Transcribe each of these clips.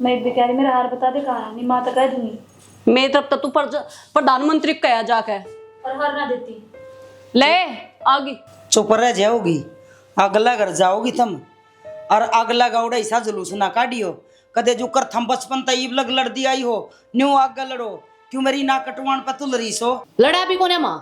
मैं भी कह रही मेरा हार बता दे कहाँ नहीं, माँ तो कह दूंगी। मेरी तरफ तो तू प्रधानमंत्री को कहा जाके पर हार ना देती। ले आगे चुप रह जाओगी, अगला घर जाओगी तुम। और अगला गौड़ा ऐसा जुलूस ना काटियो कदे जो कर थम बचपन तईब लग लड़ दी आई हो न्यू आग लड़ो क्यों मेरी ना कटवान पे तुल रही सो। लड़ा भी कोने माँ,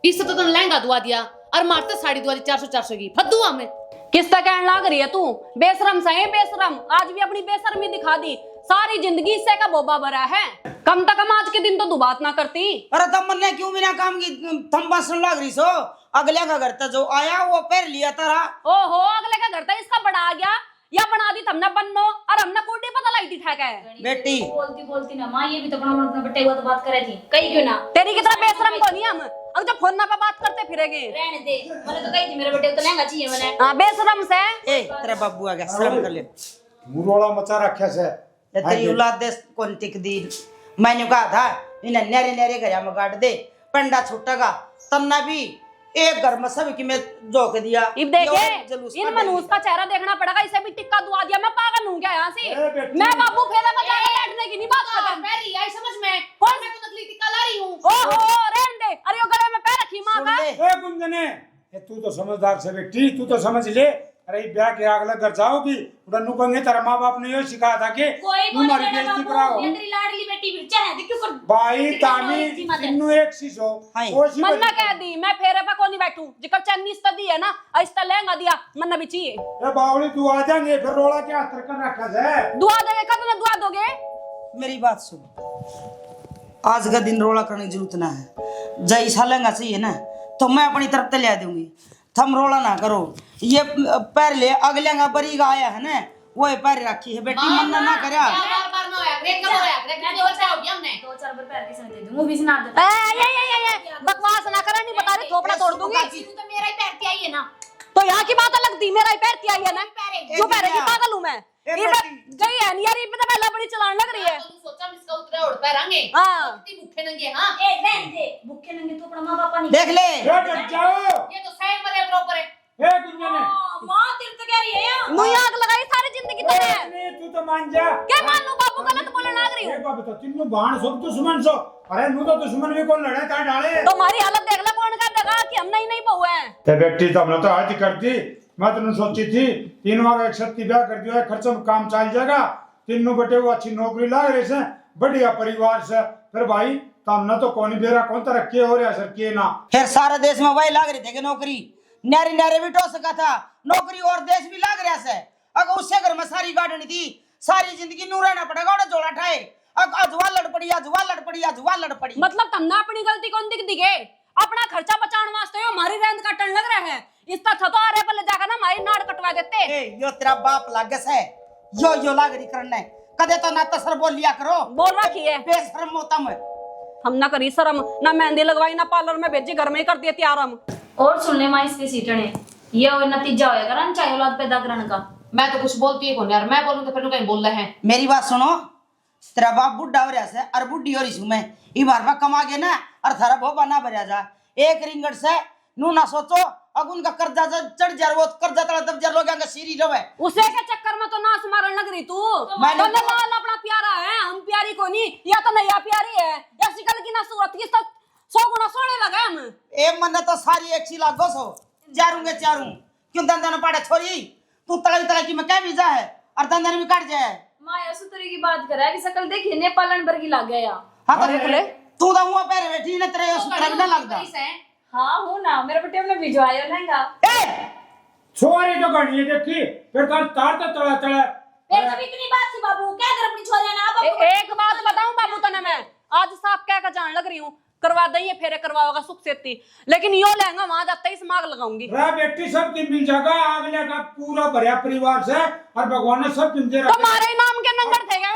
इससे तो तुम लहंगा दुआ दिया और मारते साड़ी दुआ दी 400 की फद्दू हमें। किसका कहने लाग रही है तू? बेशरम सही बेशरम, आज भी अपनी बेशर्मी दिखा दी। सारी जिंदगी इससे का बोबा भरा है, कम से कम आज के दिन तो तू बात ना करती। अरे तम मन ने क्यों बिना काम की थम बसन लग रही सो। अगले का घर तक जो आया वो पैर लिया तारा। ओहो अगले का घर था इसका बड़ा आ गया या बना दी हमने बन्नो और हमने कोटी पता लाई थी ठेका है। बेटी बोलती बोलती ना माँ, ये भी तो अपना बटे हुआ तो बात करे थी कहीं क्यों ना। तेरी कितना बेशरम को नहीं हम अब जब फोन पे बात करते फिरेंगे। रहने दे, मैंने तो कही थी मेरे बटे को तो लहंगा चाहिए मैंने। हाँ बेशरम से। ए तेरा बाबू आ गया, शर्म कर ले। मुरोड़ा मचा रखा से ये तेरी औलाद दे कौन टिक दी। मैंने कहा था इन्हें नेरे नेरे घर में गाड़ दे, पंडा छुटेगा तब ना भी एक घर में सब की मैं जोक दिया। इब देखे इन मनूस का चेहरा देखना पड़ेगा, इसे भी टिक्का दुआ दिया। मैं पागल हूँ क्या यहाँ से? मैं बाबू फेरा बजा के बैठने की नहीं बात कर रहा। मैं रही आई समझ में, कौन मैं को नकली टिक्का ला रही हूँ। ओहो रहने दे, अरे वो गले में पैर रखी माँ का। ए गुंजने, ये तू तो समझदार से बेटी, तू तो समझ ले। अरे ब्याह के अगला घर जाओगी उड़नु कहेंगे तेरा माँ बाप ने ये सिखाया था कि तुम्हारी बेइज्जती कराओ। ये तेरी लाडली बेटी बिरचा है, क्यों कर भाई तामी इन्नु एक चीज हो कोशी मन्ना कह दी मैं फेरे पे कोनी बैठूं, जिकर चन्नी इस्ता दी है ना इस्ता लहंगा दिया मन्ना भी चाहिए। ए बावली तू आ जाएंगे फिर रोड़ा क्या अस्तर कर रखा है। दुआ दोगे कब ना दुआ दोगे? मेरी बात सुनो, आज का दिन रोड़ा करने की जरूरत ना है। जैसा लहंगा चाहिए ना तो मैं अपनी तरफ से ले दूंगी, थम रोड़ा ना करो। ये पैर ले अगले का बरी का आया है ना वो पैर रखी है बेटी, मन्ना ना करे। बार ना होया ब्रेक ना होया ब्रेक दो चार हो गया हमने 2-4 बार पैर के समय दे दूं, वो भी सुना दे। ये बकवास ना करा, नहीं बता रही थोपड़ा तोड़ दूंगी। तो मेरा ही पैर के आई है ना, तो यहाँ की बात अलग थी, मेरा ही पैर आई है ना, क्यों पैर की पागल हूँ मैं। ए ये बेटी। गई है नहीं यार, ये तो पहला बड़ी चलाने लग रही है। तो सोचा हम इसका उतरा उड़ पैरांगे हाँ। कितनी भूखे नंगे। हाँ ए रहने दे, भूखे नंगे तो अपना माँ बापा नहीं देख ले ए डट जाओ। ये तो साइड पर है प्रॉपर है। ए गुंजने माँ तेरे तो कह रही है मुझे आग लगाई सारी जिंदगी तो है। नहीं तू तो मान जा। क्या मान लूं, बाबू गलत बोलने लग रही हूँ। ए बाबू तो तिन्नु बाण सब दुश्मन सो। अरे नु तो दुश्मन भी कौन लड़े ता डाले। तो हमारी हालत देख ले, कौन कर देगा कि हम नहीं बहु है। ते बेटी तो हमने तो आज ही कर दी। मैं तो सोची थी तीन वार एक साथ ब्याह कर दिया, खर्चा में काम चल जाएगा, तीनों बेटे को अच्छी नौकरी लग रही से, बढ़िया परिवार से। फिर भाई हमने तो कौन बेरा कौन तरक्की हो रहा सर के ना। फिर सारे देश में वही लाग रही थे कि नौकरी नारे नारे भी टो सका था नौकरी, और देश भी लाग रहा से। अगर उससे घर में सारी गाड़नी थी, सारी जिंदगी नू रहना पड़ेगा और जोड़ा ठाए। अब अजवा लड़ पड़ी, अजवा लड़ पड़ी, अजवा लड़ पड़ी। मतलब तुमने अपनी गलती कौन दिख दिखे? अपना खर्चा बचाने वास्ते हो हमारी रेंद काटने लग रहे हैं। इसका छतो आ रहे पहले जाकर ना हमारी नाड़ कटवा देते। ए यो तेरा बाप लागस है, यो लागरी करने कदे तो ना तसर बोल लिया करो। बोल रखी है बेशरम होता मैं। हम ना करी शर्म, ना मेहंदी लगवाई, ना पार्लर में भेजी, घर में ही कर दिए तैयार हम। और सुन ले माँ इसके सीटने, ये वो नतीजा होएगा ना चाहे औलाद पैदा करने का। मैं तो कुछ बोलती है कौन यार, मैं बोलूं तो फिर कहीं बोल रहे हैं। मेरी बात सुनो, तेरा बाप बुढ़ा हो रहा है और बुढ़ी हो रही हूं मैं। ई बार में कमा के ना और थारा भो बना भरिया जा एक रिंगट से नू ना सोचो अब उनका कर्जा चढ़ जा, वो कर्जा तड़ा तब जर लोग सीरी रवे। उसे के चक्कर में तो नाश मारने लग रही तू। मैंने तो लाल अपना प्यारा है, हम प्यारी को नहीं, या तो नैया प्यारी है या शिकल की ना सूरत की, तो 100 गुना सोने लगे हम। ए मन तो सारी एक सी लागो सो चारूंगे चारू क्यों दंदन न पाड़े छोरी तू तड़क तड़क की में क्या वीजा है और दंदन भी काट जाए। माँ ऐसे तरह की बात करा कि शकल देखिए नेपालन भर की लाग गया। हां तो देख ले तू तो हुआ पैर बैठी न तेरे उस तरह ना लगदा। हाँ हूँ ना, मेरे बेटे ने भिजवाया लहंगा। ए छोरी तो गणी है देखी फिर तार तो तड़ा तड़ा। फिर जब इतनी बात थी बाबू क्या कर अपनी छोरी ना आप एक बात बताऊं बाबू तने, मैं आज साफ कह कर जान लग रही हूँ, करवा दई ये फेरे करवाओगा सुख सेती, लेकिन यो लहंगा वहां जाते ही स्माग लगाऊंगी। रे बेटी सब दिन मिल जाएगा, अगले का पूरा भरिया परिवार से और भगवान ने सब दिन दे रखा। तुम्हारे ही नाम के नंगर थे क्या?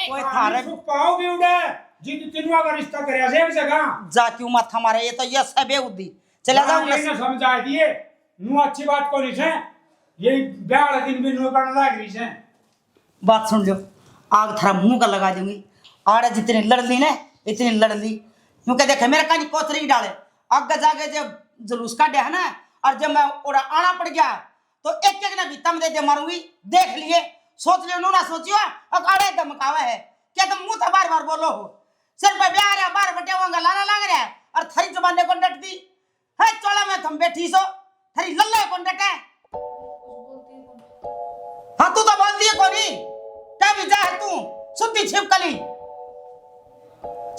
कोई थारे सुख पाओगे उड़े जिन तिनवा का रिश्ता करया से एक जगह जा क्यों मत हमारे ये तो ये सबे उदी चला जाऊं ना समझा दिए नु अच्छी बात को नहीं से ये ब्याह वाले दिन भी नु करने लग रही से। बात सुन लो, आग थारा मुंह का लगा दूंगी, आड़े जितनी लड़ ली ना इतनी लड़ ली। क्योंकि देखे मेरे कानी कोतरी डाले आगे जाके जब जुलूस काटे है ना, और जब मैं ओड़ा आना पड़ गया तो एक एक ना भी तम दे मारूंगी। देख लिए सोच लियो नू ना सोचियो अकाड़े धमकावे है क्या तुम मुंह बार बार बोलो हो सिर पे ब्याह रहा बार बटे होंगे लाना लग रहा है और थरी जबाने को डटती है चोला में तुम बैठी सो थरी लल्ले को डटे हाँ तू तो बोलती है कोनी क्या भी जा है तू सुत्ती छिपकली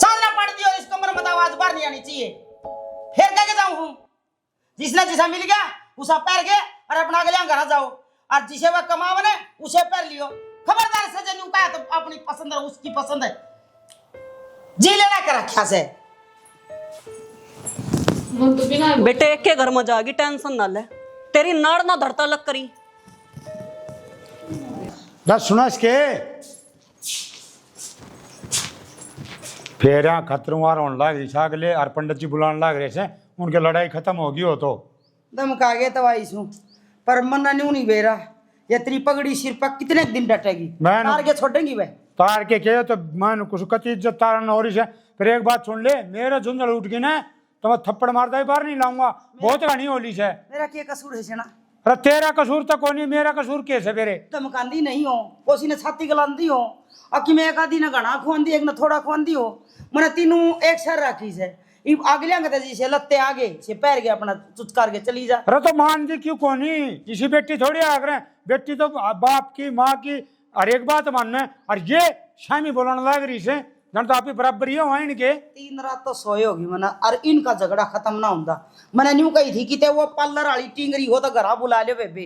साधना पड़ दी और इस कमरे में आवाज बाहर नहीं आनी चाहिए फिर क्या जाऊं हूँ जिसने जिसे मिल गया उसे पैर के और अपना अगले घर जाओ और जिसे वह कमाव ने उसे पैर लियो खबरदार से जन उपाय तो अपनी पसंद है उसकी पसंद है जी लेना कर रखा से तो बिना बेटे एक के घर में जागी टेंशन ना ले तेरी नाड़ ना धरता लग करी दस सुना इसके फिर यहाँ खतरवार होने लग रही अगले और पंडित जी बुलाने लग रहे से उनके लड़ाई खत्म होगी हो तो धमका गए तवाई सू पर मन्ना नहीं बेरा ये तेरी पगड़ी सिर पर कितने दिन डटेगी मैं तार के छोड़ेंगी वह तार के कहे तो मैं कुछ कच्ची इज्जत तारा न हो रही है फिर एक बात सुन ले मेरा झुंझल उठ गई ना तो मैं थप्पड़ मारता ही बाहर नहीं लाऊंगा बहुत घनी होली है मेरा क्या कसूर है सेना अरे तेरा कसूर तो कोई नहीं मेरा कसूर कैसे मेरे धमकांदी नहीं हो कोसी ने छाती गलांदी हो अकी में एक आधी ने घना खुआंदी एक ने थोड़ा खुआंदी हो मैंने तीनों एक सर राखी से इब अगले अंग जी से लत्ते आगे से पैर के अपना चुचकार के चली जा अरे तो मान जी क्यों कोनी इसी बेटी थोड़ी आग रहे बेटी तो बाप की माँ की हर एक बात मानना और ये शामी बोलने लग रही से जन तो आप ही बराबर ही हो इनके 3 रात तो सोए होगी मना और इनका झगड़ा खत्म ना होता मैंने न्यू कही थी कि ते वो पार्लर वाली टिंगरी हो तो घरा बुला ले बेबे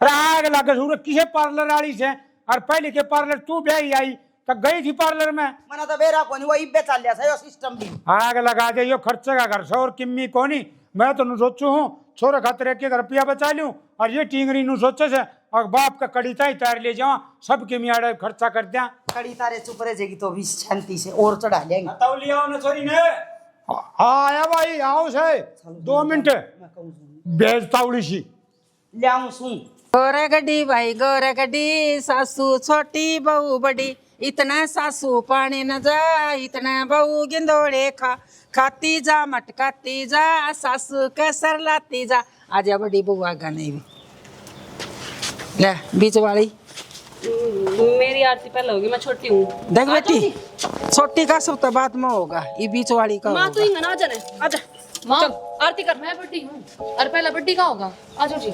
अरे आग लगे सूरत किसे पार्लर वाली से और पहले के पार्लर तू ब्याही आई तो गई थी पार्लर में मना तो बेरा कोनी वो इब्बे चल लिया सही सिस्टम भी आग लगा दे यो खर्चे का घर से और किम्मी कोनी मैं तो नु सोचू हूँ छोरे खातर के घर रुपया बचा लूं और ये टिंगरी नु सोचे से और बाप का कड़ी ताई तार ले जाओ सब के मियाड़े खर्चा कर दिया कड़ी तारे चुप रह जाएगी तो भी शांति से और चढ़ा लेंगे तौलिया ने छोरी ने आया भाई आओ से 2 मिनट बेज तावड़ी सी लियाऊं सू गोरे गड्डी भाई गोरे गड्डी सासू छोटी बहू बड़ी इतना सासू पानी न जा इतना बहू गिंदोड़े खाती जा मटकाती जा सासू कसर लाती जा आजा बड़ी बउआ गाने भी ले बीच वाली मेरी आरती पहले होगी मैं छोटी हूँ देख बेटी छोटी का सब तो बाद में होगा ये बीच वाली का माँ तू होगा। ही ना जाने आजा माँ आरती कर मैं बड्डी हूँ और पहला बड्डी का होगा आ जाओ जी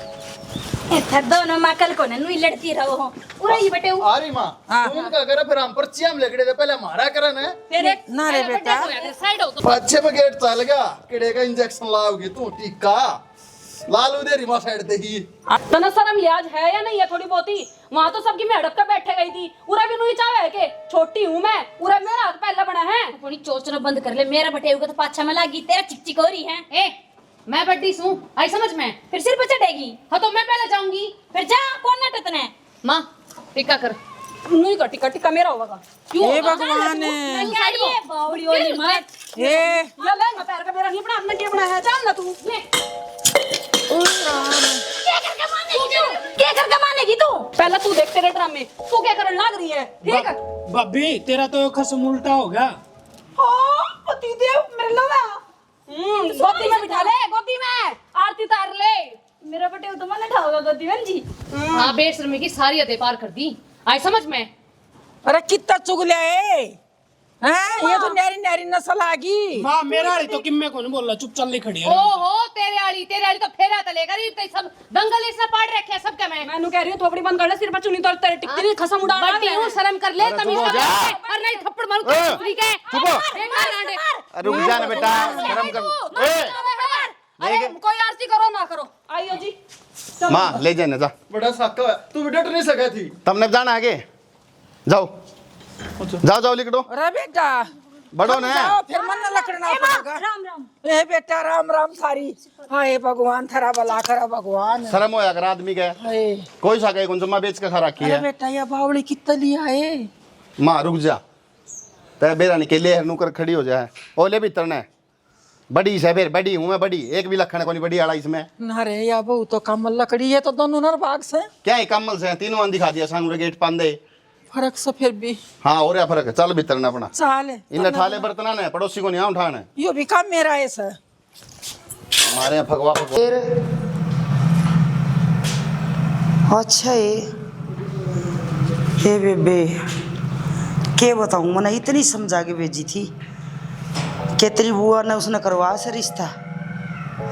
दोनों माँ कल को नुई लड़ती रहो हो पूरा ही बटे आ रही माँ उनका करे फिर हम पर्ची हम लकड़े थे पहले हमारा करन है फिर एक ना रे बेटा साइड हो तो अच्छे पे गेट चल गया किड़े का इंजेक्शन लाओगी तू टीका लालू दे रिमा साइड दे ही तना शर्म लिहाज है या नहीं है थोड़ी बहुत ही वहाँ तो सबकी मैं हड़प कर बैठे गई थी पूरा भी नहीं चाहे के छोटी हूँ मैं पूरा मेरा हाथ पहले बना है थोड़ी चोचना बंद कर ले मेरा बटे को तो पाछा में लागी तेरा चिकचिक हो रही है ए मैं बड्डी हूँ आई समझ में फिर सिर पे चढ़ेगी हाँ तो मैं पहले जाऊंगी फिर जा कौन नाटक है माँ टिक्का कर नहीं का टिक्का टिक्का मेरा होगा हे भगवान ये बावड़ी वाली माँ हे ये लहंगा पैर का मेरा नहीं बना अपना क्या बना है चल ना तू क्या कर मानेगी तू पहले तू देख तेरे ड्रामे तू क्या करने लग रही है ठीक है भाभी तेरा तो खसम उल्टा हो गया पति देव मेरे लवा गोदी में बिठा ले गोदी में आरती तार ले मेरा बटे तो मन उठाओगा गोदीवन जी हाँ बेशर्मी की सारी हदें पार कर दी आई समझ में अरे कितना चुगलिया है हैं ये तो न्यारी न्यारी नस्ल आ गई माँ मेरा वाली तो किम्मे को नहीं बोल रहा चुप चल खड़ी है ओहो तेरे आली तो फेरा तलेगा रे ते सब दंगल इसने पाड़ रखे सब क्या मैं कह रही हूँ थोपड़ी बंद कर ले सिर पर चुनी तो तेरे टिकती नहीं खसम उड़ा बड्डी हूँ शर्म कर ले तमीज कर और नहीं थप्पड़ मारू दूसरी के चुप हो। रुक जा ना बेटा शर्म कर अरे कोई आरती करो ना करो आइयो जी माँ ले जाने जा बड़ा साका है तू भी डट नहीं सका थी तुमने जाना आगे जाओ जाओ जाओ लिख दो अरे बेटा बढ़ो ना जाओ फिर मन लकड़ना पड़ेगा राम राम ए बेटा राम राम थारी हाय भगवान थारा भला करा भगवान शर्म होया कर आदमी के हाय कोई सा कहे कौन बेच के खा रखी अरे है बेटा ये बावड़ी कितना लिया है माँ रुक जा ते बेरा निकले नु कर खड़ी हो जाए ओले भी तरना बड़ी से फिर बड़ी हूँ मैं बड़ी एक भी लखन को नहीं बड़ी आड़ा इसमें ना रे या बहु तो कमल लकड़ी है तो दोनों नर भाग से क्या है कमल से तीनों आन दिखा दिया सांगुरे गेट पांदे फर्क से फिर भी हाँ और या फर्क है चल भी तरना अपना चाले इन ठाले बर्तना ने पड़ोसी को नहीं उठाना है यो भी काम मेरा है सर हमारे यहाँ भगवा अच्छा है हे बेबे के बताऊँ, मैंने इतनी समझा के भेजी थी कि तेरी बुआ ने उसने करवाया से रिश्ता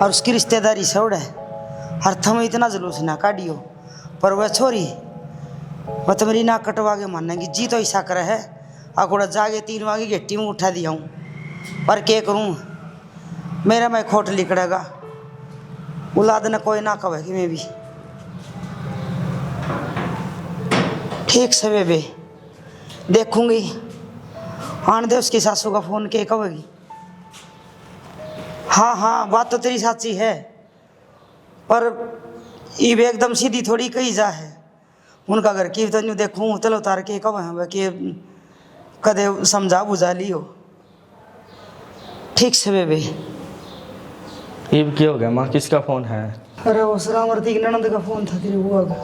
और उसकी रिश्तेदारी सौड़ है। हर थम इतना जुलूस ना काटियो, पर वह छोरी वह तो मेरी नाक कटवा के मानेगी। जी तो ऐसा करे है अकोड़ा जाके 3 वागे गेट्टी में उठा दिया हूँ, पर क्या करूँ, मेरा मैं खोट लिकड़ेगा। औलाद ने कोई ना कहे कि मैं भी ठीक से बेबे देखूंगी। आन दे उसकी सासू का फोन के कहेगी। हाँ हाँ बात तो तेरी साची है, पर ये भी एकदम सीधी थोड़ी कही जा है। उनका घर की तो न्यू देखूँ चलो उतार के कब है कि कदे समझा बुझा लियो। ठीक से बेबे। ये क्या हो गया माँ, किसका फोन है? अरे वो सलामती की ननद का फोन था तेरी बुआ का।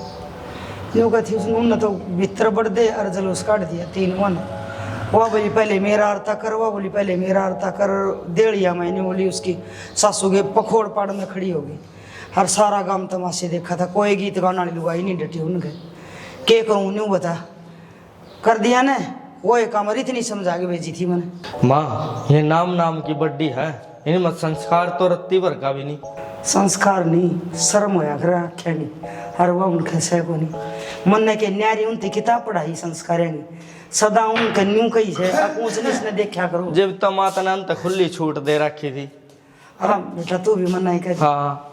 यूँ कहती उसने तो भीतर बढ़ दे और जलूस काट दिया 3 वन। वह बोली पहले मेरा आरता कर, वह बोली पहले मेरा आरता कर। डेढ़िया महीने बोली उसकी सासू के पखोड़ पाड़ में खड़ी होगी। हर सारा गांव तमाशे देखा था, कोई गीत गाना लुगाई नहीं डटी उनके। के करूँ न्यू बता, कर दिया ने वो एक कमर इतनी समझा के भेजी थी मैंने। माँ ये नाम की बड्डी है, इनमें संस्कार तो रत्ती भर का भी नहीं। संस्कार नहीं शर्म होया कर आख्या नहीं, हर वह उनके सह को नहीं मन के न्यारी उनती किताब पढ़ाई संस्कार सदा उनके न्यू कही से ऊंच नीच ने देखा करो। जब तो माता ने अंत खुली छूट दे रखी थी। हाँ बेटा तू भी मन कर। हाँ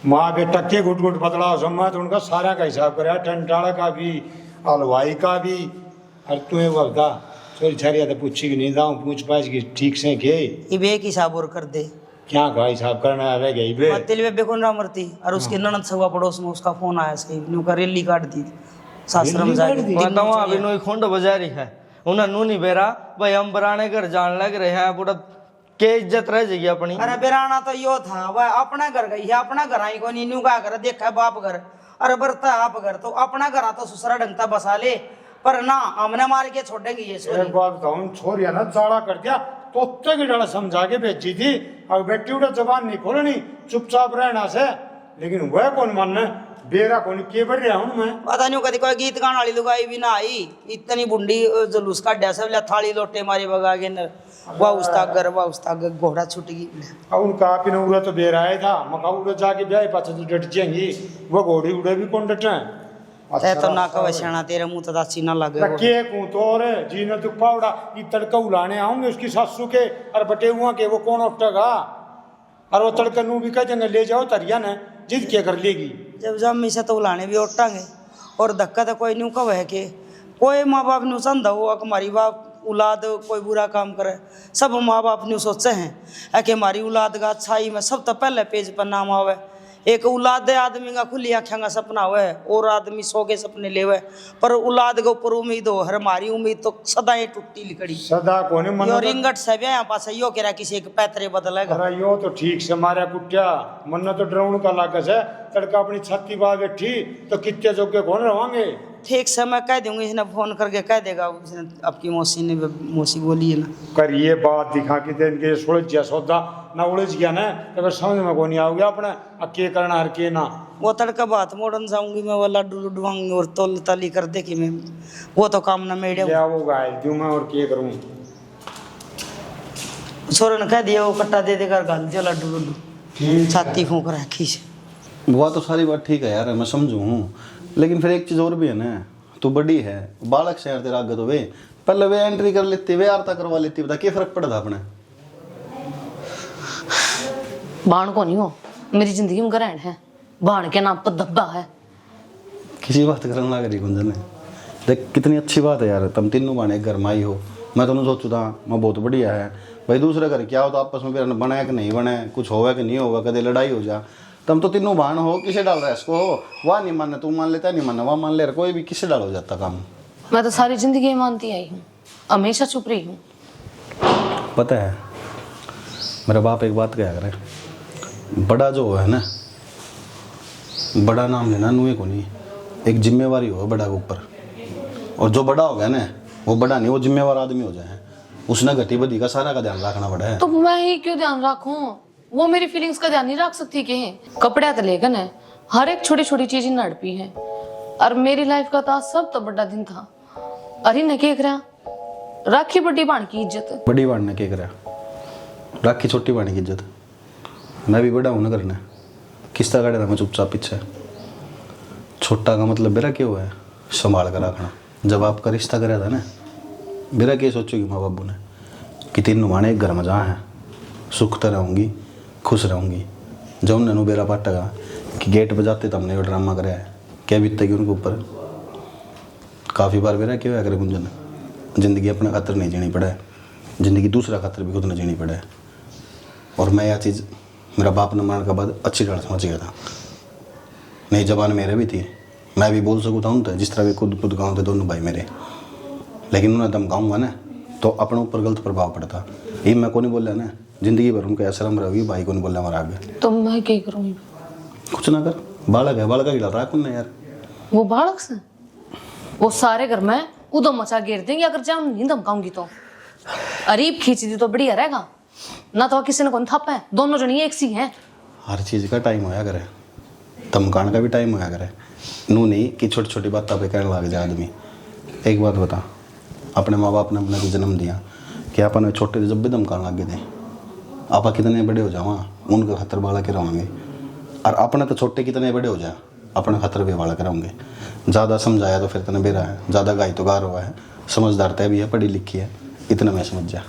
माँ बेटा के गुट गुट बदलाव सम्मा तो उनका सारा का हिसाब करे, टंटाड़ा का भी हलवाई का भी। और तू ये बता चोरी छारिया तो पूछी कि नहीं दाऊँ पूछ पाछ की ठीक से के इबे एक हिसाब और कर दे। क्या का हिसाब करना रह गई बे तिल बेबे को ना मरती और उसके ननद सवा पड़ोस में उसका फोन आया सही न्यू का रैली काट दी सासरम जाके। बताऊँ अभी नोई खुंड बजारी है उन्हें नू नहीं बेरा भाई हम बराने घर जान लग रहे हैं पूरा के इज्जत रह जाएगी अपनी। अरे बेराना तो यो था वह अपना घर गई है, अपना घर आई को नीनू का घर देखा बाप घर। अरे बरता आप घर तो अपना घर तो सुसरा ढंगता बसा ले, पर ना हमने मार के छोड़ेंगे ये। एक बात बताऊँ छोरिया ना चाड़ा कर दिया तो उत्ते की डर समझा के भेजी थी। अब बेटी उड़ा जबान नहीं खोलनी चुपचाप रहना से, लेकिन वह कौन मानना बेरा कौन के बढ़ रहा हूँ मैं। पता नहीं कदी कोई गीत गाने वाली लुगाई भी ना आई, इतनी बुंडी जुलूस काटा सब थाली लोटे मारे बगा के वाह उस्ताग घोड़ा छूट गई। अब उनका आप ही उड़ा तो बेरा आया था मका उड़ा जाके ब्याह पाछे तो डट जाएंगी, वो घोड़ी उड़े भी कौन डटे। तो ना कवे श्याणा तेरे मुंह तो दाची ना लगे के कूं तो रे जी ने तो पावड़ा ये तड़का उलाने आऊंगे उसकी सासू के और बटे हुआ के वो कौन उठेगा। और वो तड़का नू भी कह देंगे ले जाओ तरिया ने जिद क्या कर लेगी। जब जम्मी से तो उलाने भी उठांगे और धक्का तो कोई न्यू कवे के कोई माँ बाप न्यू संधा हो हमारी बाप औलाद कोई बुरा काम करे। सब माँ बाप न्यू सोचते हैं कि हमारी औलाद का अच्छाई में सब तो पहले पेज पर नाम आवे। एक औलाद आदमी का खुली आँखों का सपना हुआ है और आदमी 100 के सपने ले हुए, पर औलाद के ऊपर उम्मीद हो हर हमारी उम्मीद तो सदा ही टूटी लिकड़ी सदा कोने मन यो रिंगट से भी यहाँ पास यो कह रहा किसी एक पैतरे बदलेगा। अरे यो तो ठीक से मारा कुटिया मन तो डराउन का लागस है तड़का अपनी छाती बा बैठी तो कितने जोगे कौन रवांगे। ठीक से मैं कह दूंगी, इसने फोन करके कह देगा उसने आपकी मौसी बोली है ना कर ये बात दिखा के दे इनके सुलझ गया सौदा ना उलझ गया ना तो फिर समझ में कौन आओगे अपने के करना हर के ना। वो तड़का बात मोड़न जाऊंगी मैं वो लड्डू लुडवाऊंगी और तोल ताली कर दे कि मैं वो तो काम ना मेरे वो गाय दूं मैं और के करूँ। छोरे ने कह दिया वो कट्टा दे देकर गाल दिया लड्डू लड्डू छाती फूंक रखी से। वो तो सारी बात ठीक है यार मैं समझू हूँ, लेकिन फिर एक चीज़ और भी है ना, तू बड़ी है बालक शहर तेरा आगे तो वे पहले वे एंट्री कर लेती वे आरता करवा लेती बता क्या फर्क पड़ता अपने। बाण को नहीं हो मेरी जिंदगी में ग्रहण है, बाण के नाम पर धब्बा है। किसी बात करने लग रही गुंजन ने देख कितनी अच्छी बात है यार, तुम तीनों बाण एक घर में आई हो। मैं तो सोचू था मैं बहुत बढ़िया है भाई दूसरे घर क्या हो तो आपस में फिर बनाया कि नहीं बनाया कुछ होगा कि नहीं होगा कदे लड़ाई हो जा। तुम तो तीनों बहन हो किसे डाल रहा है इसको हो वह नहीं मानना तू मान लेता नहीं मानना वह मान ले रहा कोई भी किसे डाल हो जाता काम। मैं तो सारी जिंदगी मानती आई हूँ, हमेशा चुप रही हूँ। पता है मेरा बाप एक बात कहा करे, बड़ा जो है ना बड़ा नाम लेना नुए को नहीं, एक जिम्मेवारी हो बड़ा के ऊपर, और जो बड़ा हो गया ना वो बड़ा नहीं वो जिम्मेवार आदमी हो जाए, उसने गतिविधि का सारा का ध्यान रखना पड़ा है। तो मैं ही क्यों ध्यान रखूं, वो मेरी फीलिंग्स का ध्यान नहीं रख सकती के कपड़े तो लेगन है हर एक छोटी छोटी चीज नड़पी है। और मेरी लाइफ का तो आज सब तो बड़ा दिन था, अरे न के करा राखी बड़ी बाण की इज्जत बड़ी बाण ने क्या करा, राखी छोटी बाणी की इज्जत। मैं भी बड़ा हूँ ना करना, किस्ता काटे था मैं चुपचाप पीछे। छोटा का मतलब मेरा क्या हुआ है, संभाल कर रखना। जब आपका रिश्ता कराया था ना, मेरा क्या सोचोगी माँ बाबू ने कि तीनों माने एक घर में जहाँ है, सुख तो रहूँगी, खुश रहूँगी। जब उन्होंने बेरा पाटेगा कि गेट पर जाते तो हमने वो ड्रामा कराया है, क्या बीतेगी उनके ऊपर। काफ़ी बार मेरा क्या हुआ करे गुंजन, ज़िंदगी अपना खातर नहीं जीनी पड़ा है, ज़िंदगी दूसरा खातर भी खुद ने जीनी पड़ा है। और मैं यह चीज़ मेरा बाप ने मारने के बाद अच्छी तरह समझ गया था। नई जबान मेरे भी थी, मैं भी बोल सकूँ था उन जिस तरह भी खुद गाँव थे दोनों भाई मेरे, लेकिन उन्हें धमकाऊंगा ना तो अपने ऊपर गलत प्रभाव पड़ता। ये मैं को नहीं बोल रहा ना, जिंदगी भर उनको ऐसा रम रहोगी, भाई को नहीं बोल रहा हमारा आगे। तो मैं क्या करूँ? कुछ ना कर, बालक है, बालक का खिला रहा है यार। वो बालक से वो सारे घर में उदम मचा घेर देंगे अगर जान नहीं धमकाऊंगी तो। अरीब खींच दी तो बढ़िया रहेगा ना, तो किसी ने कौन थापा है, दोनों जनी एक सी हैं। हर चीज़ का टाइम होया करे, धमकाने का भी टाइम होया करे। नू नहीं कि छोटी छोटी बातों पे कहने लग जाए आदमी। एक बात बता, अपने माँ बाप ने अपने को जन्म दिया कि अपन छोटे जब भी धमकाने लगे थे, आप कितने बड़े हो जाओ उनके खतर बाला के रहेंगे। और अपने तो छोटे कितने बड़े हो जाए अपने खतर भी बाला के रहेंगे। ज़्यादा समझाया तो फिर तने बेरा है, ज़्यादा गाय तो गार हुआ है, समझदार तय भी है, पढ़ी लिखी है, इतना मैं समझ जा।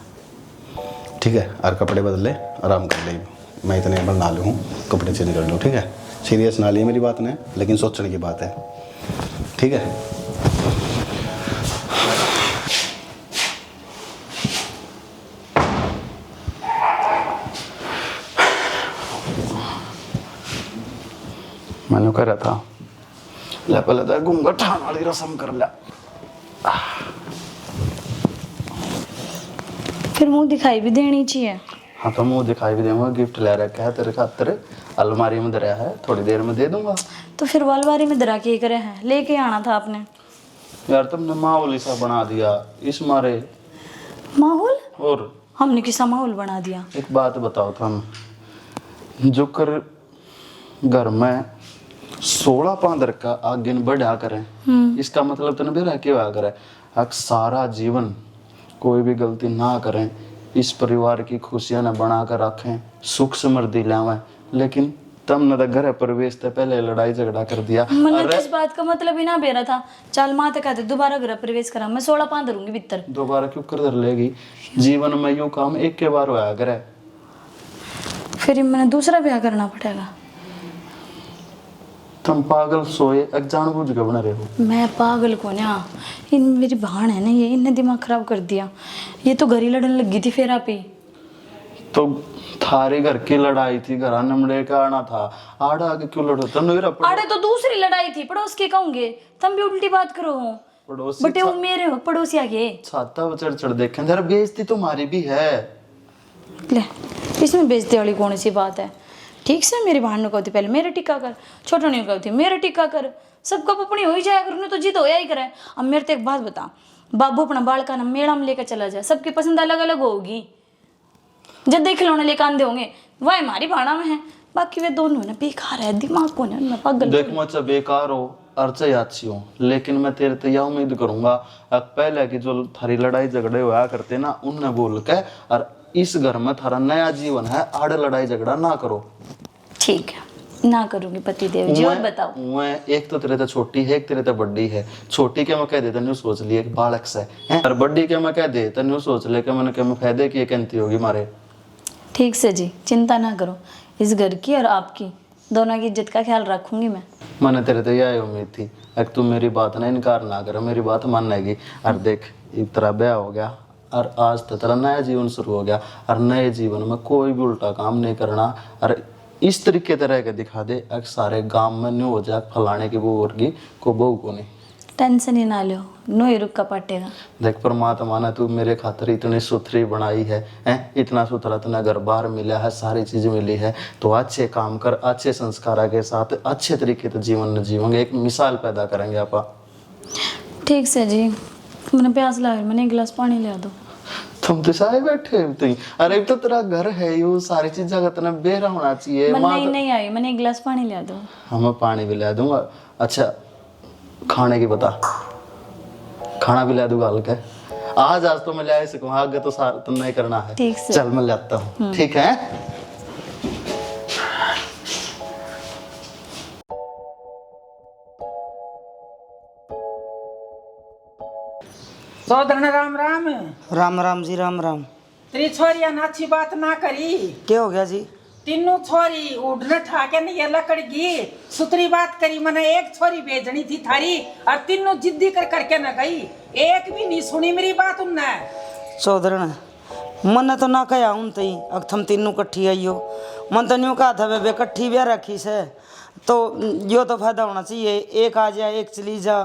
ठीक है, और कपड़े बदल ले, आराम कर ले। मैं इतने बल ना लूँ, कपड़े चेंज कर लो। ठीक है, सीरियस ना लिए मेरी बात ने, लेकिन सोचने की बात है। ठीक है, मैंने करा था ले पहले तो घूंघट ठाण वाली रस्म कर लिया, फिर मुंह दिखाई भी देनी चाहिए। हाँ तो मुंह दिखाई भी दूंगा। गिफ्ट ले रखा है तेरे खातिर, अलमारी में धरा है, थोड़ी देर में दे दूंगा। तो फिर वालवारी में दरा के करे हैं, लेके आना था आपने। यार तुमने माहौल ऐसा बना दिया इस मारे। माहौल? और हमने किसा माहौल बना दिया? एक बात बताओ तुम, जो कर घर में 16 पांदर का आगे बढ़ा करें, इसका मतलब तो नहीं क्या करे, अब सारा जीवन कोई भी गलती ना करें, इस परिवार की खुशियां न बना कर रखें, सुख समृद्धि लावें। लेकिन तब न घर प्रवेश से पहले लड़ाई झगड़ा कर दिया। मतलब इस बात का मतलब ही ना बेरा था। चल माँ तो कहते दोबारा घर प्रवेश करा, मैं 16 पांद धरूंगी भीतर। दोबारा क्यों कर धर लेगी, जीवन में यूं काम एक के बार होया करे। फिर मैंने दूसरा ब्याह करना पड़ेगा। तुम पागल सोए जानबूझ के बना रहे हो। मैं पागल को ना, इन मेरी बहन है ना, ये इनने दिमाग खराब कर दिया। ये तो घर ही लड़ने लगी थी फेरा पे। तो थारे घर की लड़ाई थी, घर नमड़े का आना था, आड़ा आगे क्यों लड़ो तुम? आड़े तो दूसरी लड़ाई थी, पड़ोस के कहूंगे, तुम भी उल्टी बात करो हो। पड़ोसी बटे वो मेरे हो पड़ोसी आगे छाता चढ़ चढ़ देखें, जरा बेइज्जती तुम्हारी भी है। ले, इसमें बेइज्जती वाली कौन सी बात है? ठीक से मेरी बहन ने कहती पहले मेरे टिक्का कर, छोटा ने कहती मेरे टिक्का कर, सबको अपनी हो ही जाया कर, तो जीत होया ही करे। अब मेरे तो एक बात बता, बाबू अपना बाल का ना मेड़ा में लेकर चला जाए, सबकी पसंद अलग अलग होगी। जब देख खिलौने लेकर आंधे होंगे वह हमारी भाड़ा में है, बाकी वे दोनों ना बेकार है, दिमाग को ना पागल। देख मैं चाहे बेकार हो और चाहे अच्छी हो, लेकिन मैं तेरे से यह उम्मीद करूंगा अब पहले की जो थारी लड़ाई झगड़े हुआ करते ना, उनने बोल के और इस घर में थारा नया जीवन है, आड़े लड़ाई झगड़ा ना करो। ठीक है, ना करूंगी पति देव जी। और बताओ? मैं एक तो तेरे तो छोटी है, एक तेरे तो बड़ी है। छोटी के मैं कह देता नहीं सोच लिए बालक से है, और बड़ी के मैं कह देता नहीं सोच ले के मैंने क्या फायदे की कहती होगी मारे। ठीक से जी, चिंता ना करो, इस घर की और आपकी दोनों की इज्जत का ख्याल रखूंगी मैं। मैंने तेरे तो यही उम्मीद थी, अगर तू मेरी बात ना इनकार ना करे, मेरी बात मानेगी। और देख एक तरह ब्याह हो गया और आज तो तेरा नया जीवन शुरू हो गया, और नए जीवन में कोई भी उल्टा काम नहीं करना, और इस तरीके तरह के दिखा दे अगर सारे गांव में न्यू हो जाए फलाने की बहू और की को बहू को नहीं। टेंशन ही ना लो, नो ही रुक का पाटेगा। देख परमात्मा ने तू मेरे खातिर इतनी सुथरी बनाई है, इतना सुथरा इतना घर बार मिला है, सारी चीज मिली है, तो अच्छे काम कर, अच्छे संस्कारों के साथ अच्छे तरीके से जीवन जीवेंगे, एक मिसाल पैदा करेंगे आपा। ठीक से जी, मैंने प्यास लगा, मैंने एक गिलास पानी ले दो। तुम तो सारे बैठे तुम, अरे तो तेरा घर है यू, सारी चीजें का तना बेरा होना चाहिए। नहीं आई, मैंने एक गिलास पानी ले दो। हाँ मैं पानी भी ले दूंगा। अच्छा खाने की बता। खाना भी ला दूंगा हल्का। आज तो मैं ले सकूँ, आगे तो सारा तुम नहीं करना है। ठीक से। चल मैं लाता हूँ, ठीक है। सोदरन राम राम। राम राम जी, राम राम। तेरी छोरिया ने अच्छी बात ना करी। क्या हो गया जी? तीनों छोरी उड़ने ठाके नहीं ये लकड़गी सुतरी बात करी। मैंने एक छोरी भेजनी थी थारी और तीनों जिद्दी कर करके न गई, एक भी नहीं सुनी मेरी बात उनने। चौधरण मन तो ना कहा उन तई अब थम तीनों कट्ठी आई हो। मन तो न्यू कहा था वे कट्ठी ब्याह रखी से तो यो तो फायदा होना चाहिए। एक आ जाए एक चली जा,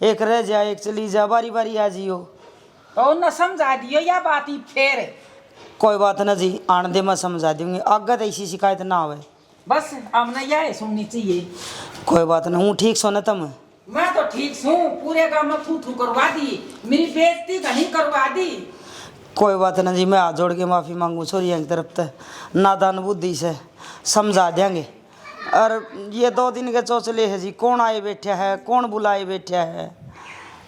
एक रह जाए एक चली जा, बारी बारी आ जियो। तो उन्हें समझा दियो या बात ही फेर। कोई बात ना जी, आने दे मैं समझा दूंगी, आगे तो ऐसी शिकायत ना आवे। बस हमने यह सुननी चाहिए। कोई बात ना, हूँ ठीक सो न तुम? मैं तो ठीक हूँ, पूरे गाँव में थू थू करवा दी, मेरी बेइज्जती घनी करवा दी। कोई बात ना जी, मैं हाथ जोड़ के माफ़ी मांगू छोरिया की तरफ से, नादान बुद्धि से समझा देंगे। और ये 2 दिन के चौचले है जी, कौन आए बैठा है, कौन बुलाए बैठा है।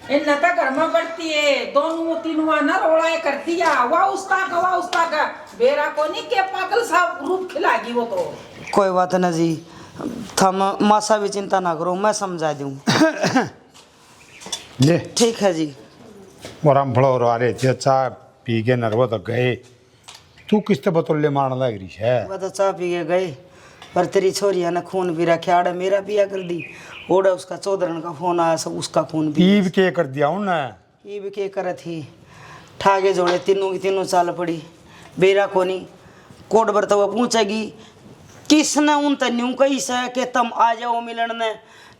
इन तो घर में बढ़ती है, दोनों तीनों न रोड़ा करती है, वाह उसका का बेरा को नहीं के पागल सा रूप खिलाएगी वो तो। कोई बात ना जी, थम मासा भी चिंता ना करो, मैं समझा दूँ। ले ठीक है जी। और हम फड़ो आ रहे थे, चाय पी के नरवो तो गए। तू किस तरह बतौले मारने लग रही है? वह तो चाय पी के गए, पर तेरी छोरिया ने खून भी रखा, आड़ा मेरा पिया कर दी। ओड़ा उसका चौधरन का फोन आया, सब उसका खून भी ईब के कर दिया उन। ये भी के करे थी। ठागे जोड़े तीनों की तीनों चाल पड़ी, बेरा कोनी कोट भरता हुआ पूछेगी किसने उन तन्यू कही से कि तुम आ जाओ मिलन ने।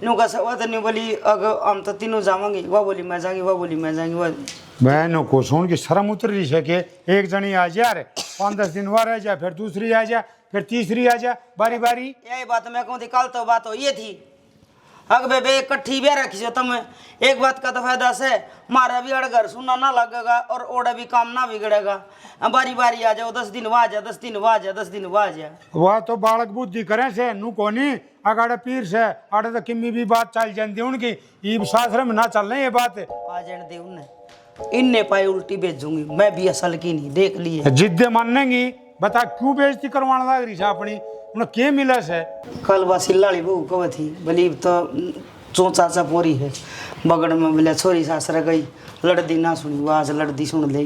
न्यू का सवा तन्यू बोली अगर हम तो तीनों जावांगे, वह बोली मैं जाऊंगी, वह बोली मैं जाऊंगी। वह बहनों को सुन की शर्म उतर रही है कि एक जनी आ जा रे 5-10 दिन वह रह जा, फिर दूसरी आ जा, फिर तीसरी आ जा, बारी बारी। यही बात मैं कहूँ थी, कल तो बात हो ये थी अग बेबे इकट्ठी ब्याह रखी जो तुम। एक बात का तो फायदा से मारा भी अड़गर सुना ना लगेगा और ओड़ा भी काम ना बिगड़ेगा। बारी बारी आ जाओ, 10 दिन वह आ जा, 10 दिन वह आ जा, 10 दिन वह आ जा। वह तो बालक बुद्धि करे से नू कोनी अगाड़े पीर से आड़े तो किम्मी भी बात चल जाती उनकी, ईब शास्त्र में ना चल रही ये बात। आ जाने दे उन्हें, इनने पाई उल्टी भेजूंगी, मैं भी असल की नहीं देख लिए। जिद्दे मानेंगी, बता क्यों बेइज्जती करवाने लग रही है अपनी, उन्हें क्या मिला से? कल बस लाड़ी बहू कब थी बलीब तो चोचा सा पोरी है बगड़ में बोले छोरी सासरा गई, लड़दी ना सुनी, वो आज लड़दी सुन ले।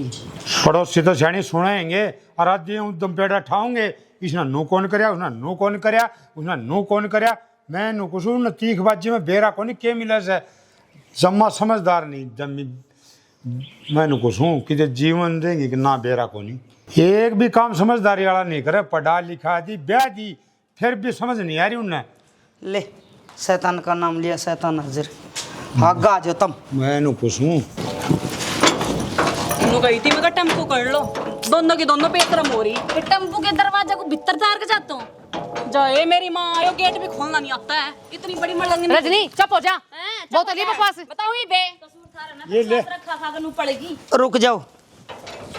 पड़ोसी तो छानी सुनाएंगे और आज ये उदम पेड़ा ठाऊंगे, इसने नू कौन करया, उसने नू कौन करया, उसने नू कौन करया। मैं नू कुछ न तीख बाजी में बेरा कोनी के मिला से, जम्मा समझदार नहीं जम्मी। मैं नू कुछ हूँ कि जीवन देंगे कि ना बेरा कोनी, एक भी काम समझदारी वाला नहीं करे। पढ़ा लिखा दी ब्याह दी, फिर भी समझ नहीं आ रही उन्हें। ले शैतान का नाम लिया, शैतान हाजिर, हाँ गा जो तुम। मैं नू कुछ हूँ गई थी मैं टेम्पो कर लो, दोनों की दोनों बेशरम हो रही। टेम्पो के दरवाजे को भीतर तार के जाता हूँ। जाए मेरी माँ, यो गेट भी खोलना नहीं आता है, इतनी बड़ी मलंगी। रजनी चुप हो जा, बहुत अली बकवास। बताओ ही बे ये ले। रखा खा कर पड़ेगी। रुक जाओ।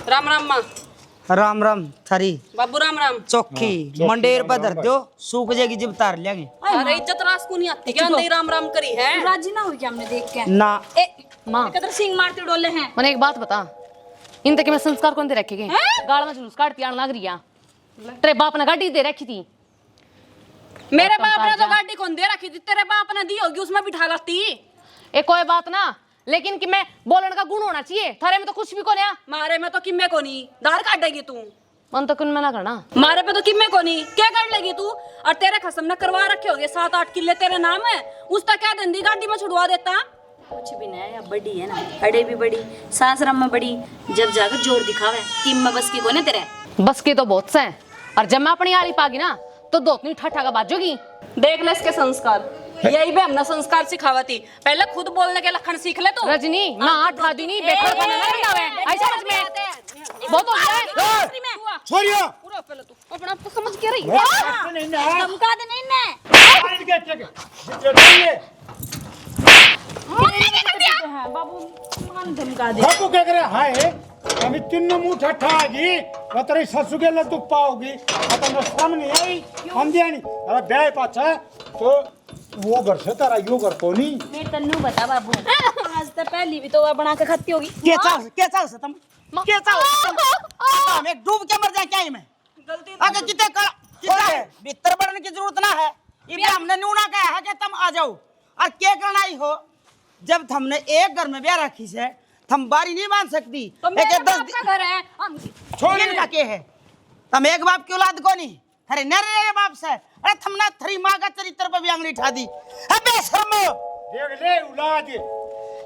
राम राम माँ। राम राम थारी बाबू राम राम। चौकी मंडेर पर धर दो, सूख जाएगी जब तार लेंगे। अरे इज्जत रास को नहीं आती क्या? नहीं राम राम करी है, राजी ना हुई क्या हमने देख के? ना माँ कदर सिंह मारते डोले हैं। मैंने एक बात बता, इन तक में संस्कार कौन दे रखे गए? गाड़ में जुलूस काटती आने लग रही है। तेरे बाप ने गाड़ी दे रखी थी। मेरे बाप ने तो गाड़ी कौन दे रखी थी, तेरे बाप ने दी होगी, उसमें बिठा लाती। एक कोई बात ना, लेकिन कि मैं बोलने का गुण होना चाहिए, थारे में तो कुछ भी को नहीं। मारे में तो किम्मे को नहीं दार काटेगी तू, मन तो कुन मना करना। मारे पे तो किम्मे को नहीं क्या कर लेगी तू? और तेरे खसम ने करवा रखे होगे 7-8 किले तेरे नाम है, उसका क्या धंधी गाड़ी में छुड़वा देता। कुछ भी नहीं है, बड़ी है ना, अड़े भी बड़ी, सासरम में बड़ी, जब जाकर जोर दिखावे कि मैं बस की कोने तेरे। बस की तो बहुत से, और जब मैं अपनी आली पागी ना तो दो तीन ठट्ठा का बाजोगी। देख ले इसके संस्कार, यही भी हमने संस्कार सिखावा थी। पहले खुद बोलने के लक्षण सीख ले तू। रजनी मैं आठ आदि नहीं बेकार खाना ना बनावे, ऐसा समझ में बहुत हो गया है। छोरिया पूरा पहले तू अपना आप समझ के रही धमका दे नहीं ने बाबू, मान धमका दे। बाबू क्या करे? हाय अभी तीनों मुंह ठट्ठा आ गई, वो तेरी ससु के लद्दू पाओगी, तो शर्म नहीं आई, हम दिया नहीं। अरे ब्याह पाछा तो वो घर से तारा यो घर को नहीं। मैं तन्नू बता बाबू, आज से पहली भी तो बना के खाती होगी। क्या चाहो से तुम क्या चाहो हम एक डूब के मर जाए क्या मैं आगे कितने भीतर बढ़ने की जरूरत ना है। ये हमने न्यूना कहा है कि तुम आ जाओ और क्या करना ही हो। जब हमने एक घर में ब्याह रखी से हम बारी नहीं मान सकती। तो मेरे बाप का घर है, हम छोड़ का के है तुम एक बाप की औलाद को नहीं। अरे नरे बाप से अरे तुमने थरी माँ का चरित्र पर भी आंगली उठा दी। अबे शर्मो देख ले औलाद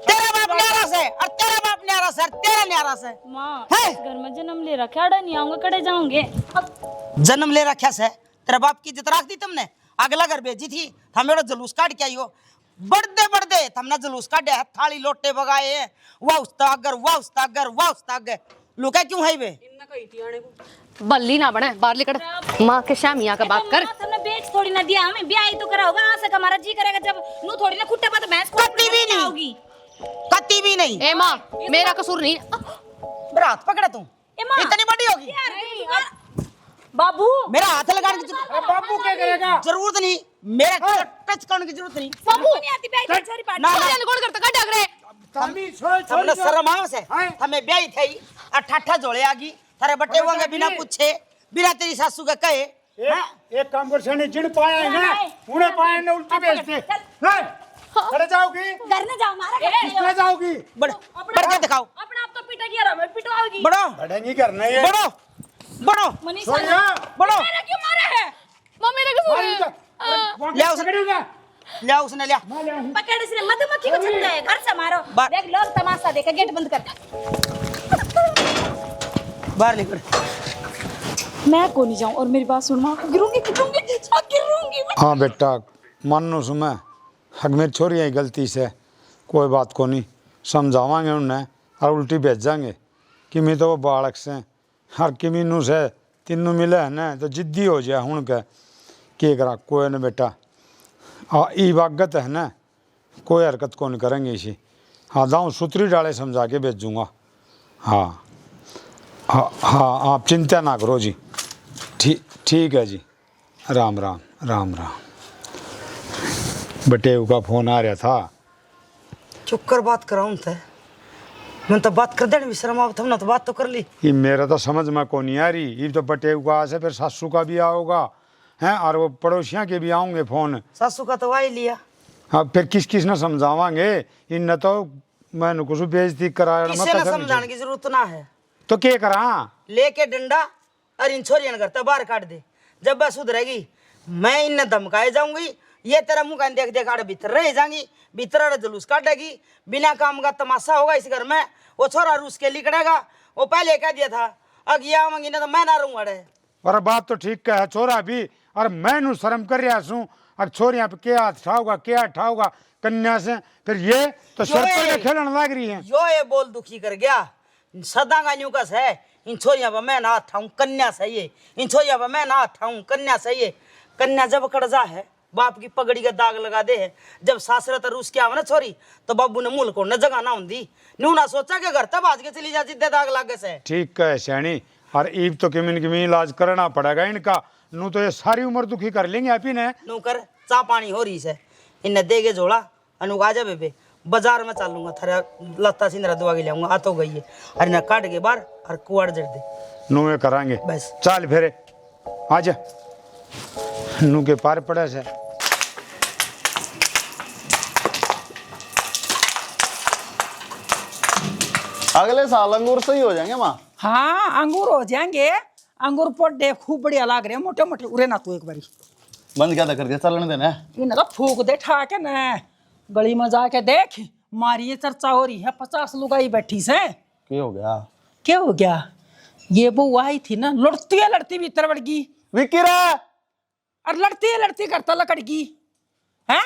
तेरा बाप न्यारा से और तेरा बाप न्यारा से और तेरा न्यारा से। माँ है? घर में जन्म ले रखा है, नहीं आऊंगा कड़े जाऊंगे। जन्म ले रखा से तेरा बाप की इज्जत रख दी तुमने। अगला घर भेजी थी हमें जुलूस काट के आई हो। बढ़ते हमने जुलूस काटे है, थाली लोटे बगाए हैं। वाह उस्तागर वाह उस्तागर वाह उस्तागर लुका क्यों है बे। बल्ली ना बने बाहर निकल माँ के शामिया का बात कर। हमने बेच थोड़ी ना दिया, हमें ब्याह ही तो करा होगा। आज से हमारा जी करेगा जब नू थोड़ी ना खुट्टे पर भैंस को कत्ती भी नहीं होगी। कत्ती भी नहीं। ए माँ मेरा कसूर नहीं। मेरा हाथ पकड़ा तू ए माँ इतनी बड़ी होगी। बाबू मेरा हाथ लगाने की अरे बाबू क्या करेगा जरूरत नहीं। मेरा टच करने की जरूरत नहीं। बाबू नहीं आती ब्याह की छोरी पाट ना ना कौन करता का डाग रहे तभी छोड़ हमने शर्म आओ से हमें ब्याह थे अठाठा जोड़े आगी थारे बट्टे होंगे बिना पूछे बिना तेरी सासू का कहे। एक काम कर सने जिन पाया है ना उन्हें पाया ने उल्टी भेज दे। खड़े जाओगी घर न जाओ मारा किसने जाओगी बढ़ के दिखाओ। अपना आप तो पिटा गया मैं पिटवाओगी। बढ़ो बढ़ेंगी करना है बढ़ो बढ़ो मनीषा सोनिया बढ़ो मेरा क्यों मारा है? माँ मेरा कसूर है। ले उसने लिया पकड़ इसने मधुमक्खी को छुपता है घर से मारो। बात- देख लोग तमाशा देखा गेट बंद कर। बाहर निकल। मैं को नहीं जाऊं और मेरी बात सुन मां गिरूंगी गिरूंगी। हाँ बेटा मानो सुमे हक मेरी छोरी है गलती से कोई बात को नहीं समझावांगे उन्हें और उल्टी भेजांगे कि मैं तो वो बालक से हर कि मीनू से तीनों मिले है ना तो जिद्दी हो जाए हूँ के करा कोई न बेटा ई वागत है ना कोई हरकत को नहीं करेंगे इसी। हाँ दाऊँ सूत्री डाले समझा के भेजूँगा। हाँ हाँ हाँ आप चिंता ना करो जी ठीक है जी। राम राम राम राम। बटेऊ का फोन आ रहा था। चुप कर बात कराऊं थे मैं तो बात कर देने भी शर्म आओ तुमने तो बात तो कर ली। ये मेरा तो समझ में को नहीं आ रही। ये तो बटेऊ का से फिर सासू का भी आओगा हैं और वो पड़ोसियाँ के भी आऊँगे फोन। सासू का तो आ ही लिया। हाँ फिर किस ने समझावांगे इन तो मैंने कुछ बेइज्जती कराया किसी ने समझाने की जरूरत ना है। तो क्या करा लेके डंडा और इन छोरियन करता बाहर काट दे। जब बस सुधरेगी मैं इन्हें धमकाए जाऊंगी। ये तेरा मुंह का देख देख आड़े भीतर रह जाएंगी भीतर जुलूस काटेगी बिना काम का तमाशा होगा इस घर में। वो छोरा रूस के लिकड़ेगा। वो पहले कह दिया था अब ये आऊंगी ना तो मैं ना रहूंगा अड़े। और बात तो ठीक है छोरा भी और मैं नु शर्म कर रहा हूँ और छोरियाँ पे क्या हाथ ठाऊगा कन्या से फिर ये तो सर पर खेलने लग रही है। यो ये बोल दुखी कर गया सदा का न्यू कस है। इन छोरियाँ पर मैं ना हाथ ठाऊं कन्या सही है। इन छोरियाँ पर मैं ना हाथ ठाऊं कन्या सही है। कन्या जब कर्जा है बाप की पगड़ी का दाग लगा दे है। जब सासरत रूस के आवे ना छोरी तो बाबू ने मुल्क न जगह ना होंगी न्यू ना सोचा के घर तब आज के चली जा जिद्दे दाग लागे से। ठीक है सैनी और ईब तो किमिन इलाज करना पड़ेगा इनका। नू तो ये सारी उम्र दुखी कर लेंगे आप ही ने। नू कर चा पानी हो रही से इन्हें देगे जोड़ा अनुग आ जा बेबे बाजार में चालूंगा थारा लत्ता सिंदरा दुआ के लियाऊंगा आ तो गई है और इन्हें काट के बाहर और कुआड़ जड़ दे। नू में करांगे बस चाल फेरे आजा नू के पार पड़े से। अगले साल अंगूर सही हो जाएंगे माँ। हाँ अंगूर हो जाएंगे। अंगूर पोडे खूब बढ़िया लाग रहे हैं मोटे मोटे। उरे ना तू एक बारी बंद क्या कर दिया चलने देना। इन्हें तो फूक दे ठाके न गली में जाके देख मारी चर्चा हो रही है 50 लुगाई बैठी से। क्या हो गया क्या हो गया? ये वो आई थी ना लड़ती भीतर बढ़ गई विक्की और लड़ती करता लकड़ गई है।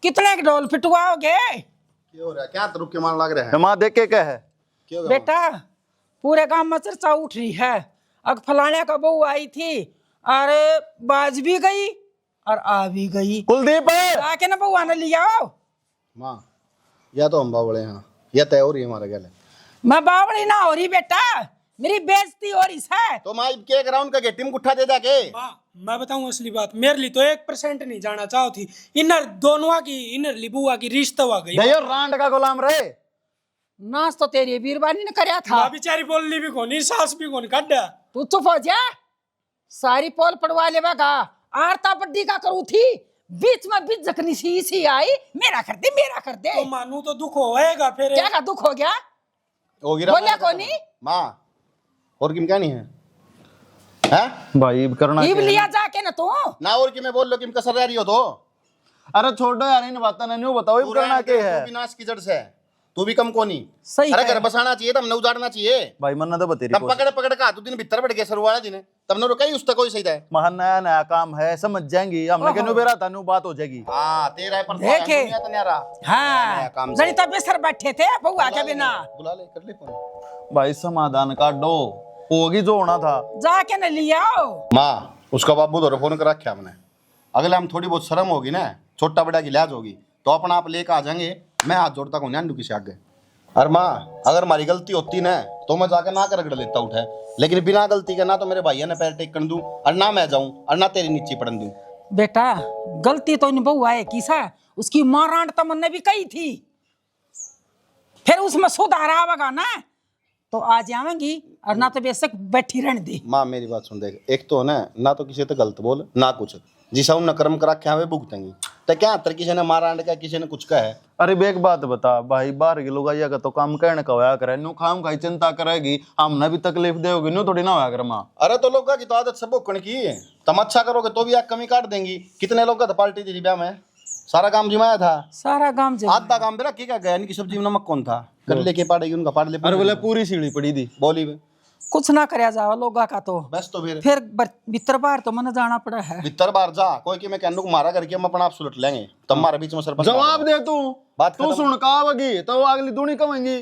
कितने के डोल पिटवाओगे? क्या हो रहा है? क्या रुक के मान लग रहा है? माँ देख के क्या है क्या हो गया? बेटा पूरे गांव में चर्चा उठ रही है। अब फलाने का बहू आई थी अरे बाज भी गई और आ भी गई। कुलदीप आके ना बहू आने लिया आओ। माँ या तो हम बावड़े हैं या तय हो रही है हमारे गले। मैं बावड़ी ना हो रही बेटा मेरी बेइज्जती हो रही है। तो माँ के ग्राउंड का टीम उठा दे जाके। मैं बताऊं असली बात मेरे लिए तो 1% नहीं जाना चाहो थी। इनर दोनों की इनर लिबुआ की रिश्ता हुआ गई। रांड का गुलाम रहे नाच तो तेरी बीरबानी ने करया था। माँ बेचारी बोलनी भी कोनी, सास भी कोनी कड्डा। तू चुप हो जा, सारी पोल पड़वा लेवागा। आरता बड्डी का करू थी, बीच में बीच जखनी सी आई, मेरा कर दे मेरा कर दे। तो मानू तो दुख होएगा फिर। क्या का दुख हो गया? बोलिया कोनी माँ और किम क्या नहीं है भाई करना ईब लिया जाके ना तू ना और कि मैं बोल लो किम कसर रह रही हो तो। अरे छोड़ो यार इन बातें नहीं बताओ इब करना क्या है। विनाश की जड़ से तू भी कम कोनी सही। अरे घर बसाना चाहिए तब न उजाड़ना चाहिए भाई मन्ना तो बतेरी तब पकड़ पकड़ का तू दिन भीतर बैठ गया सरवाड़ा दिन तब न रुका ही उसका कोई सही है। महा नया नया काम है, समझ जाएंगी हमने कहने बेरा था नु बात हो जाएगी। हां तेरा पर देखे तो न्यारा। हां जड़ी तो बेसर बैठे थे बउआ के बिना। बुला ले कर ले फोन भाई समाधान काटो, होगी जो होना था जाके न लिया आओ। माँ उसका बाबू तो फोन कर रखा हमने, अगले हम थोड़ी बहुत शर्म होगी ना, छोटा बड़ा की लिहाज होगी तो अपना आप लेकर आ जाएंगे। मैं हाथ जोड़ता हूँ न्यान किसी आगे। और माँ अगर हमारी गलती होती ना तो मैं जाकर ना कर रगड़ लेता उठे, लेकिन बिना गलती के ना तो मेरे भैया ने पैर टेक कर दूं और ना मैं जाऊं और ना तेरी नीचे पड़न दूं। बेटा गलती तो इन बउआ है किसा, उसकी मां रांड तो मन ने भी कही थी, फिर उसमें सुधार आवेगा ना तो आ जाएंगी और ना तो बेशक बैठी रहने दे। माँ मेरी बात सुन देख, एक तो ना तो किसी तो गलत बोल ना कुछ, जिसा उन कर्म करा क्या वे भुगतेंगी तो क्या अंतर किसी ने मारा अंड का किसी ने कुछ का है। अरे एक बात बता भाई, बाहर के लोग आइएगा तो काम कहने का होया करे, नु खाम खाई चिंता करेगी, हमने भी तकलीफ देगी नु थोड़ी ना होया करे माँ। अरे तो लोग की तो आदत सब भुगतने की है, तुम अच्छा करोगे तो भी आग कमी काट देंगी। कितने लोग का पार्टी थी ब्याह में, सारा काम जिमाया था, सारा काम आधा काम बेरा क्या गया, इनकी सब्जी में नमक कौन था, कर लेके पाड़ेगी उनका पाड़ ले। अरे बोले पूरी सीढ़ी पड़ी थी बोली वे कुछ ना करया जाओ लोगा का तो बस तो फिर भीतर बाहर तो मन जाना पड़ा है। भीतर बाहर जा कोई कि मैं कहने को मारा करके हम अपना आप सुलट लेंगे, तब हमारे बीच में सरपंच जवाब दे तू बात तू सुन का आवगी तो अगली दूनी कमेंगी।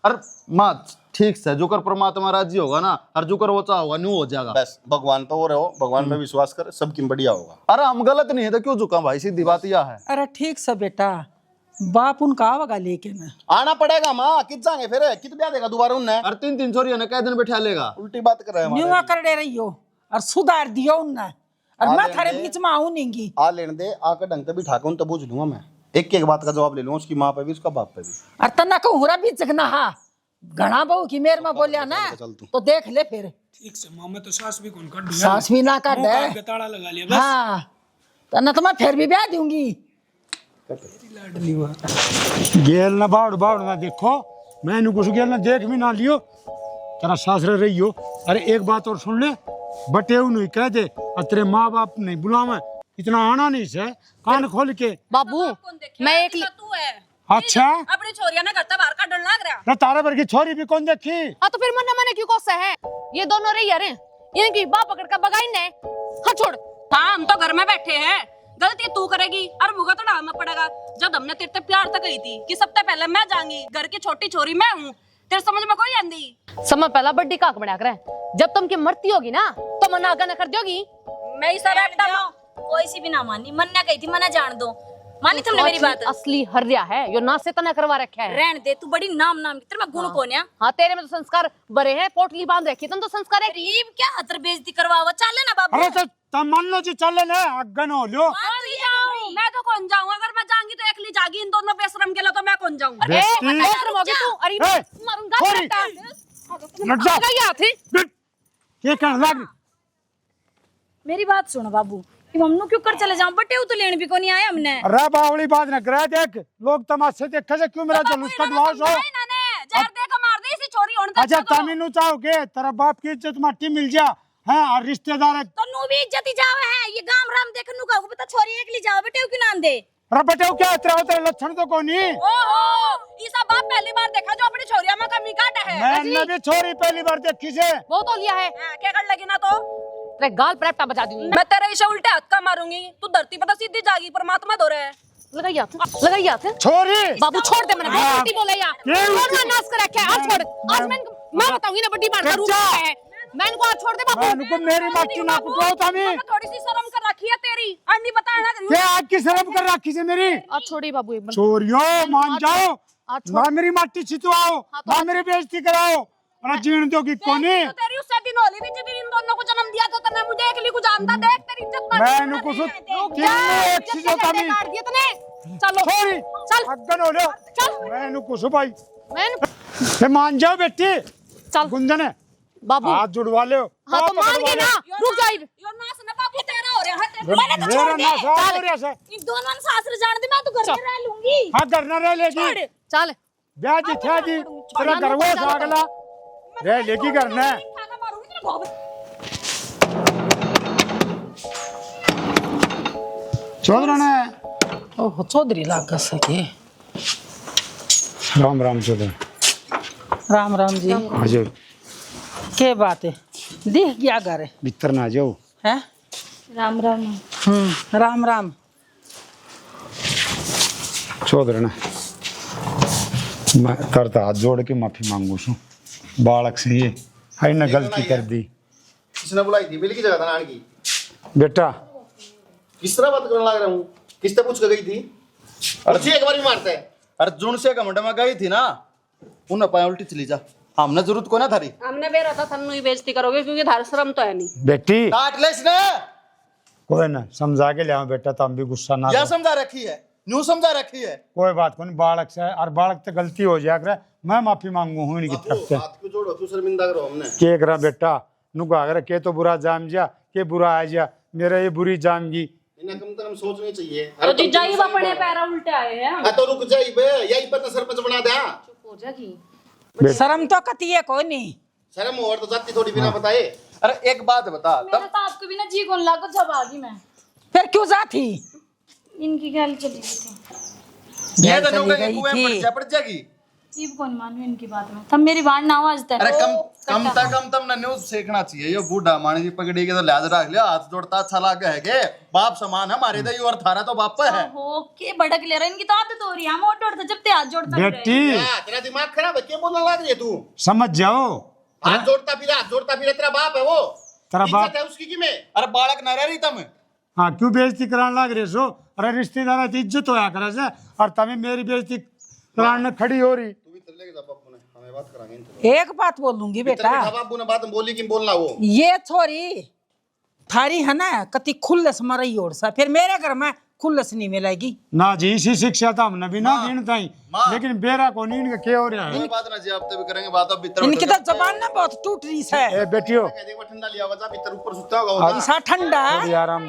अरे माँ ठीक से जो कर परमात्मा राजी होगा ना, और जो कर वो चाह होगा न्यू हो जाएगा। बस भगवान पे वो रहो, भगवान पे विश्वास कर, सबकी बढ़िया होगा। अरे हम गलत नहीं है तो क्यों झुका भाई, सीधी बात यह है। अरे ठीक से बेटा बाप उनका आवेगा लेकिन आना पड़ेगा माँ, कित जाएंगे फिर कित ब्याह देगा दोबारा उनने। अरे तीन छोरी ने कै दिन बैठा लेगा, उल्टी बात कर रहे हैं न्यूआ कर दे रही हो और सुधार दियो उनने, और मैं थारे बीच में आऊं नहीं। आ लेने दे, आकर ढंग से बिठा के उन तो पूछ लूंगा मैं, एक एक बात का जवाब ले लूंगा, उसकी माँ पे भी उसका बाप पे भी। और तना को हुरा भी जगना हा घना बहू की मेर में बोलिया ना तो देख ले फिर। ठीक से माँ, मैं तो सास भी कौन काट सास भी ना काट दे, ताड़ा लगा लिया बस। हाँ तना तो मैं फिर भी ब्याह दूंगी। गेल ना बाड़ बाड़ ना देखो, मैंने कुछ गेल ना देख भी ना लियो, तेरा सासरे रही हो। अरे एक बात और सुन ले, बटे नहीं कह दे और तेरे माँ बाप नहीं बुलावे, इतना आना नहीं से कान खोल के। बाबू मैं एक तू है अच्छा अपनी छोरिया ना करता बाहर का डर लग रहा। ना तारे पर की छोरी भी कौन देखी। हाँ तो फिर मन्ना मैंने क्यों कोसा है, ये दोनों रही यार इनकी बाप पकड़ का बगाई ने। हाँ छोड़, हाँ हम तो घर में बैठे हैं, गलती तू करेगी और मुझे तो डालना पड़ेगा। जब हमने तेरे से प्यार तक गई थी कि सबसे पहले मैं जाऊंगी, घर की छोटी छोरी मैं हूँ, तेरे समझ में कोई आंदी। समय पहला बड्डी काक बना कर, जब तुम की मरती होगी ना तो मना आगा न कर दोगी। मैं इस कोई सी भी ना मानी, मन ना गई थी, मना जान दो, मानी तुमने मेरी बात। असली हर्या है यो, ना से तना करवा रखा है। रहने दे, तू बड़ी नाम नाम तेरे में गुण कौन है। हाँ तेरे में तो संस्कार बड़े हैं, पोटली बांध रखी तुम तो संस्कार है। गरीब क्या हतर बेइज्जती करवावा, चले ना बाबू। अरे तो तम मान लो जी चले ना अगन हो लो। मैं तो कौन जाऊँ, अगर मैं जाऊंगी तो एकली जागी, इन दोनों बेशरम के लिए तो मैं कौन जाऊँ। ये कहने लग मेरी बात सुनो बाबू, मम्नू क्यों कर चले जाऊं, बटे तो लेने भी को नहीं आया हमने। अरे बावली बात न करे, देख लोग तमाशे देखे से क्यों मेरा जुलूस कटवाओ सो। अच्छा तमीनू चाहोगे तेरा बाप की इज्जत माटी मिल जा है और रिश्तेदार तो नु भी इज्जत ही जावे है, ये गांव राम देख नु का पता छोरी एकली जाओ, बटे क्यों ना दे। अरे बटे क्या तेरा लक्षण तो कोनी। ओहो ईसा बाप पहली बार देखा जो अपनी छोरिया में कमी काटा है। मैंने भी छोरी पहली बार देखी से। वो तो लिया है, क्या कर लगी ना तो तेरे गाल पर अपटा बजा दूंगी मैं, तेरे इसे उल्टे हाथ का मारूंगी, तू धरती पर सीधी जागी, परमात्मा दो रहे। लगाई हाथ छोरी बाबू छोड़ दे, मैंने बहुत उल्टी बोला यार, छोड़ना नाश कर रखा है। आज छोड़, आज मैं बताऊंगी ना बड्डी बार करूंगा है, मैं इनको आज छोड़ दे बाबू। मैं इनको मेरी माटी ना कुटाओ तमी, थोड़ी सी शर्म कर रखी है तेरी, और नहीं बताया ना क्या आज की शर्म कर रखी से मेरी। आज छोड़ी बाबू एक बार, चोरियो मान जाओ, ना मेरी माटी छितवाओ, ना मेरी बेइज्जती कराओ, और जीण दो की कोनी। तेरी उससे दिन होली थी जिस इन दोनों को जन्म दिया था, तने मुझे एकली को जानता, देख तेरी इज्जत कर। मैं इनको कुछ एक चीज होता नहीं। चलो छोरी चल अगन हो लो, चल, मैं इनको कुछ भाई ये मान जाओ बेटी। चल गुंजन है बाबू। हाथ जुड़वा लो। हाँ तो मान गई ना, रुक जा। यो नास ना बाकी तेरा हो रहा है मैंने तो छोड़ दिया। हो रहा है इन दोनों ने सासरे जान दे मैं तो घर में रह लूंगी। हाँ करना रह लेगी चल ब्याह जी था जी तेरा घर वो सागला रह लेगी करना है। खाना मारूंगी तेरे को। चौधरी ने ओह चौधरी लागा सके। राम राम चौधरी। राम राम जी। हजूर के बात है देख गया घर है भीतर ना जाओ। हैं? राम राम। राम राम। चौधरी ने मैं करता हाथ जोड़ के माफी मांगू छू बालक से ये है ना गलती कर दी। किसने बुलाई थी बिल की जगह था नान की? बेटा किस तरह बात करने लग रहा हूँ? किसने पूछ के गई थी? अरे एक बार ही मारते हैं। अरे जुन से घमंड में गई थी ना उन्हें पाया उल्टी चली जा। हमने जरूरत को ना थारी। हमने बेरा था थन्नू ही बेइज्जती करोगे क्योंकि धार शर्म तो है नहीं। बेटी काट ले इसने। कोई ना समझा के लिया बेटा तुम भी गुस्सा ना क्या करो। समझा रखी है? न्यू समझा रखी है। कोई बात को नहीं बालक से और बालक तो गलती हो जाया करे मैं माफी मांगू हूँ इनकी तरफ से। हाथ को जोड़ो तू शर्मिंदा करो हमने। के करा बेटा नुका अगर के तो बुरा जाम जा के बुरा आ जा मेरा ये बुरी जाम जी। इन्हें कम से कम सोचनी चाहिए। तो जीजा ही अपने पैर उल्टे आए हैं। तो रुक जाइए बे यही पर सरपंच बना दे। चुप हो जागी। शर्म तो कती है कोई नहीं। शर्म और तो जाती थोड़ी बिना बताए। अरे एक बात बता मेरा तो आपको भी ना जी कौन लागो जब आ गई मैं। फिर क्यों जाती? इनकी ख्याल चली गई थी। ये तो चली नौकरी गई कुएं थी। पड़ जाएगी। जीव कौन मानू इनकी बात में तब मेरी बात ना हो आज तक। अरे कम तम ना न्यूज सीखना चाहिए। ये बूढ़ा मानी जी पकड़ी के तो लिहाज रख लिया हाथ जोड़ता अच्छा लगा है के बाप समान है हमारे दई और थारा तो बाप है। हो के भड़क ले रहा इनकी तो आदत हो रही है हम और जोड़ते जब ते हाथ जोड़ता बेटी तेरा दिमाग खराब है क्या बोलने लग रही है तू? समझ जाओ हाथ जोड़ता फिर तेरा बाप है वो। तेरा बाप इज्जत है उसकी की में। अरे बालक ना रह रही तुम। हाँ क्यों बेइज्जती कराने लग रहे सो। अरे रिश्तेदार की इज्जत होया करे से और तभी मेरी बेइज्जती कराने खड़ी हो रही। तू भी चले जा बापू ने हमें बात कराएंगे। एक बात बोलूंगी बेटा बापू ने बात बोली कि बोलना वो ये छोरी थारी है ना कति खुल्लस मरई ओर सा फिर मेरे घर में खुल्लस नहीं मिलेगी ना जी इसी शिक्षा तो हमने भी ना दी ताई लेकिन बेरा को नहीं इनका क्या हो रहा है। कोई बात ना जी आप तो भी करेंगे बात अब भीतर इनकी तो जबान ना बहुत टूट रही है। ए बेटियो देखो ठंडा लिया होगा भीतर ऊपर सुता होगा वो। ऐसा ठंडा थोड़ी आराम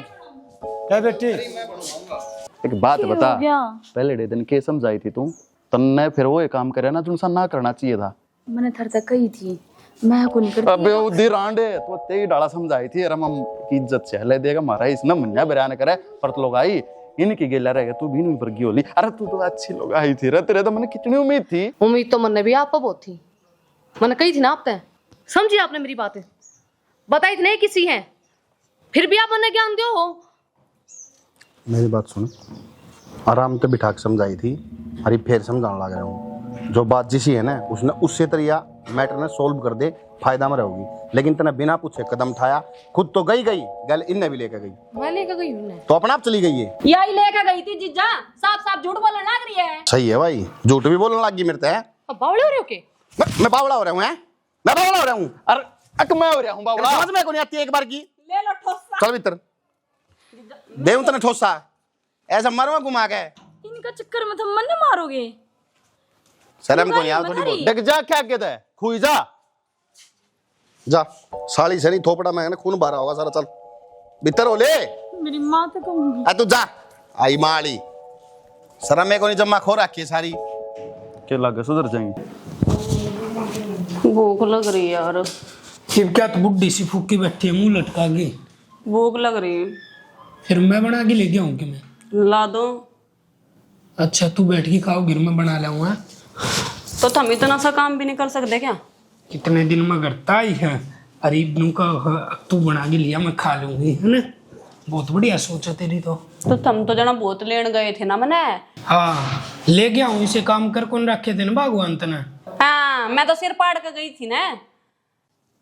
ए बेटी एक बात बता गया पहले दिन के समझाई थी तू तन्ने फिर वो काम करे ना तुमसा ना करना चाहिए था। मैंने थर तक कही थी मैं को नहीं करती। अबे उदी रांडे तो तेरी डाला समझाई थी अरे हम की इज्जत चहले देगा मारा इसने मुन्ना बयान करे पर लोग आई इनकी गेला रहेगा तू भी नहीं वर्गी होली। अरे तू तो अच्छी लोग आई थी रे तेरे तो मैंने कितनी उम्मीद थी। उम्मीद तो मैंने भी आप पर बहुत थी। मैंने कही थी ना आप पे समझिए आपने मेरी बातें बताई थी नहीं किसी हैं फिर भी आप मैंने ज्ञान दो हो। मेरी बात सुन आराम से बिठा के समझाई थी अरे फिर समझाने लग रहा हूँ जो बात जिसी है ना उसने उससे तरिया मैटर ने सोल्व कर दे फायदा में रहोगी। लेकिन तने बिना पूछे कदम उठाया खुद तो गई गल इनने भी लेकर गई। मैं लेकर गई हूँ तो अपने आप चली गई है। यही लेकर गई थी जीजा साफ साफ झूठ बोलने लग रही है। सही है भाई झूठ भी बोलने लग गई मेरे से। अब बावड़े हो रहे हो के? मैं बावड़ा हो रहा हूँ मैं बावड़ा हो रहा हूँ। अरे अक मैं हो रहा हूँ बावड़ा समझ में को नहीं आती एक बार की। ले लो ठोसा चल भीतर देऊं तने ठोसा ऐसा मरवा घुमा के इनका चक्कर में तुम मन न मारोगे। शर्म को नहीं आ थोड़ी बहुत देख जा क्या कहता है खुई जा जा साली से नहीं थोपड़ा मैं खून बारा होगा सारा। चल भीतर हो ले मेरी माँ तो कहूंगी आ तू जा आई माली शर्म में को नहीं जमा खो रखी है सारी क्या लगे सुधर जाएंगे। भूख लग रही है यार। फिर क्या तो बुढ़ी सी फूकी बैठी है मुंह लटका के। भूख लग रही है फिर मैं बना के ले गया हूँ कि मैं ला दो। अच्छा तू बैठ के खाओ गिर में बना लाऊंगा। तो तुम इतना सा काम भी नहीं कर सकते क्या? कितने दिन में करता ही है अरे इब्नू का तू बना के लिया मैं खा लूंगी है ना। बहुत बढ़िया सोच है तेरी तो तुम तो जना बहुत लेन गए थे ना मैंने। हाँ ले गया हूँ इसे काम कर कौन रखे थे ना भगवान तना। हाँ मैं तो सिर पाड़ के गई थी ना।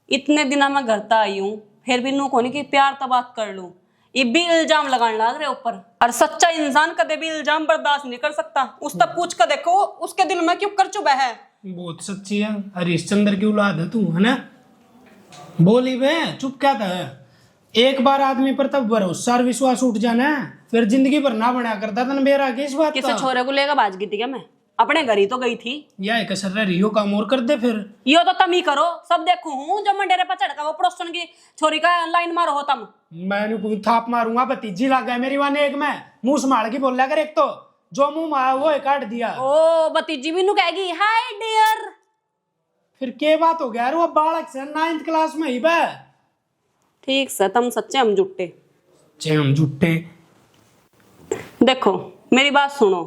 इतने दिन मैं घर तक आई हूँ फिर भी नू कोनी की प्यार तो बात कर लूं ये भी इल्जाम लगाने लग रहे ऊपर। और सच्चा इंसान कदे भी इल्जाम बर्दाश्त नहीं कर सकता। उस तक पूछ कर देखो उसके दिल में क्यों कर चुका है। बहुत सच्ची है हरिश्चंद्र की औलाद है तू है ना। बोली वे चुप क्या था एक बार आदमी पर तब भरोसा और विश्वास उठ जाना है फिर जिंदगी भर ना बना करता था बेरा के इस बात किसी छोरे को लेकर भाज गई थी क्या मैं? अपने घर ही तो गई थी। यह कसर रही हो, काम और कर दे फिर। यो तो तम ही करो, सब देखू हूँ जब मैं डेरे पर चढ़ का वो पड़ोसन की छोरी का लाइन मारो हो तम। मैंने कोई थाप मारूंगा, भतीजी लग गया मेरी वाने एक में, मुंह संभाल के बोल कर, एक तो जो मुंह में आया वो काट दिया। ओ भतीजी भी नु कहेगी हाय डियर। फिर के बात हो गया, वो बालक से 9th क्लास में ही बे। ठीक से तम सच्चे हम झूठे। हम झूठे। देखो मेरी बात सुनो,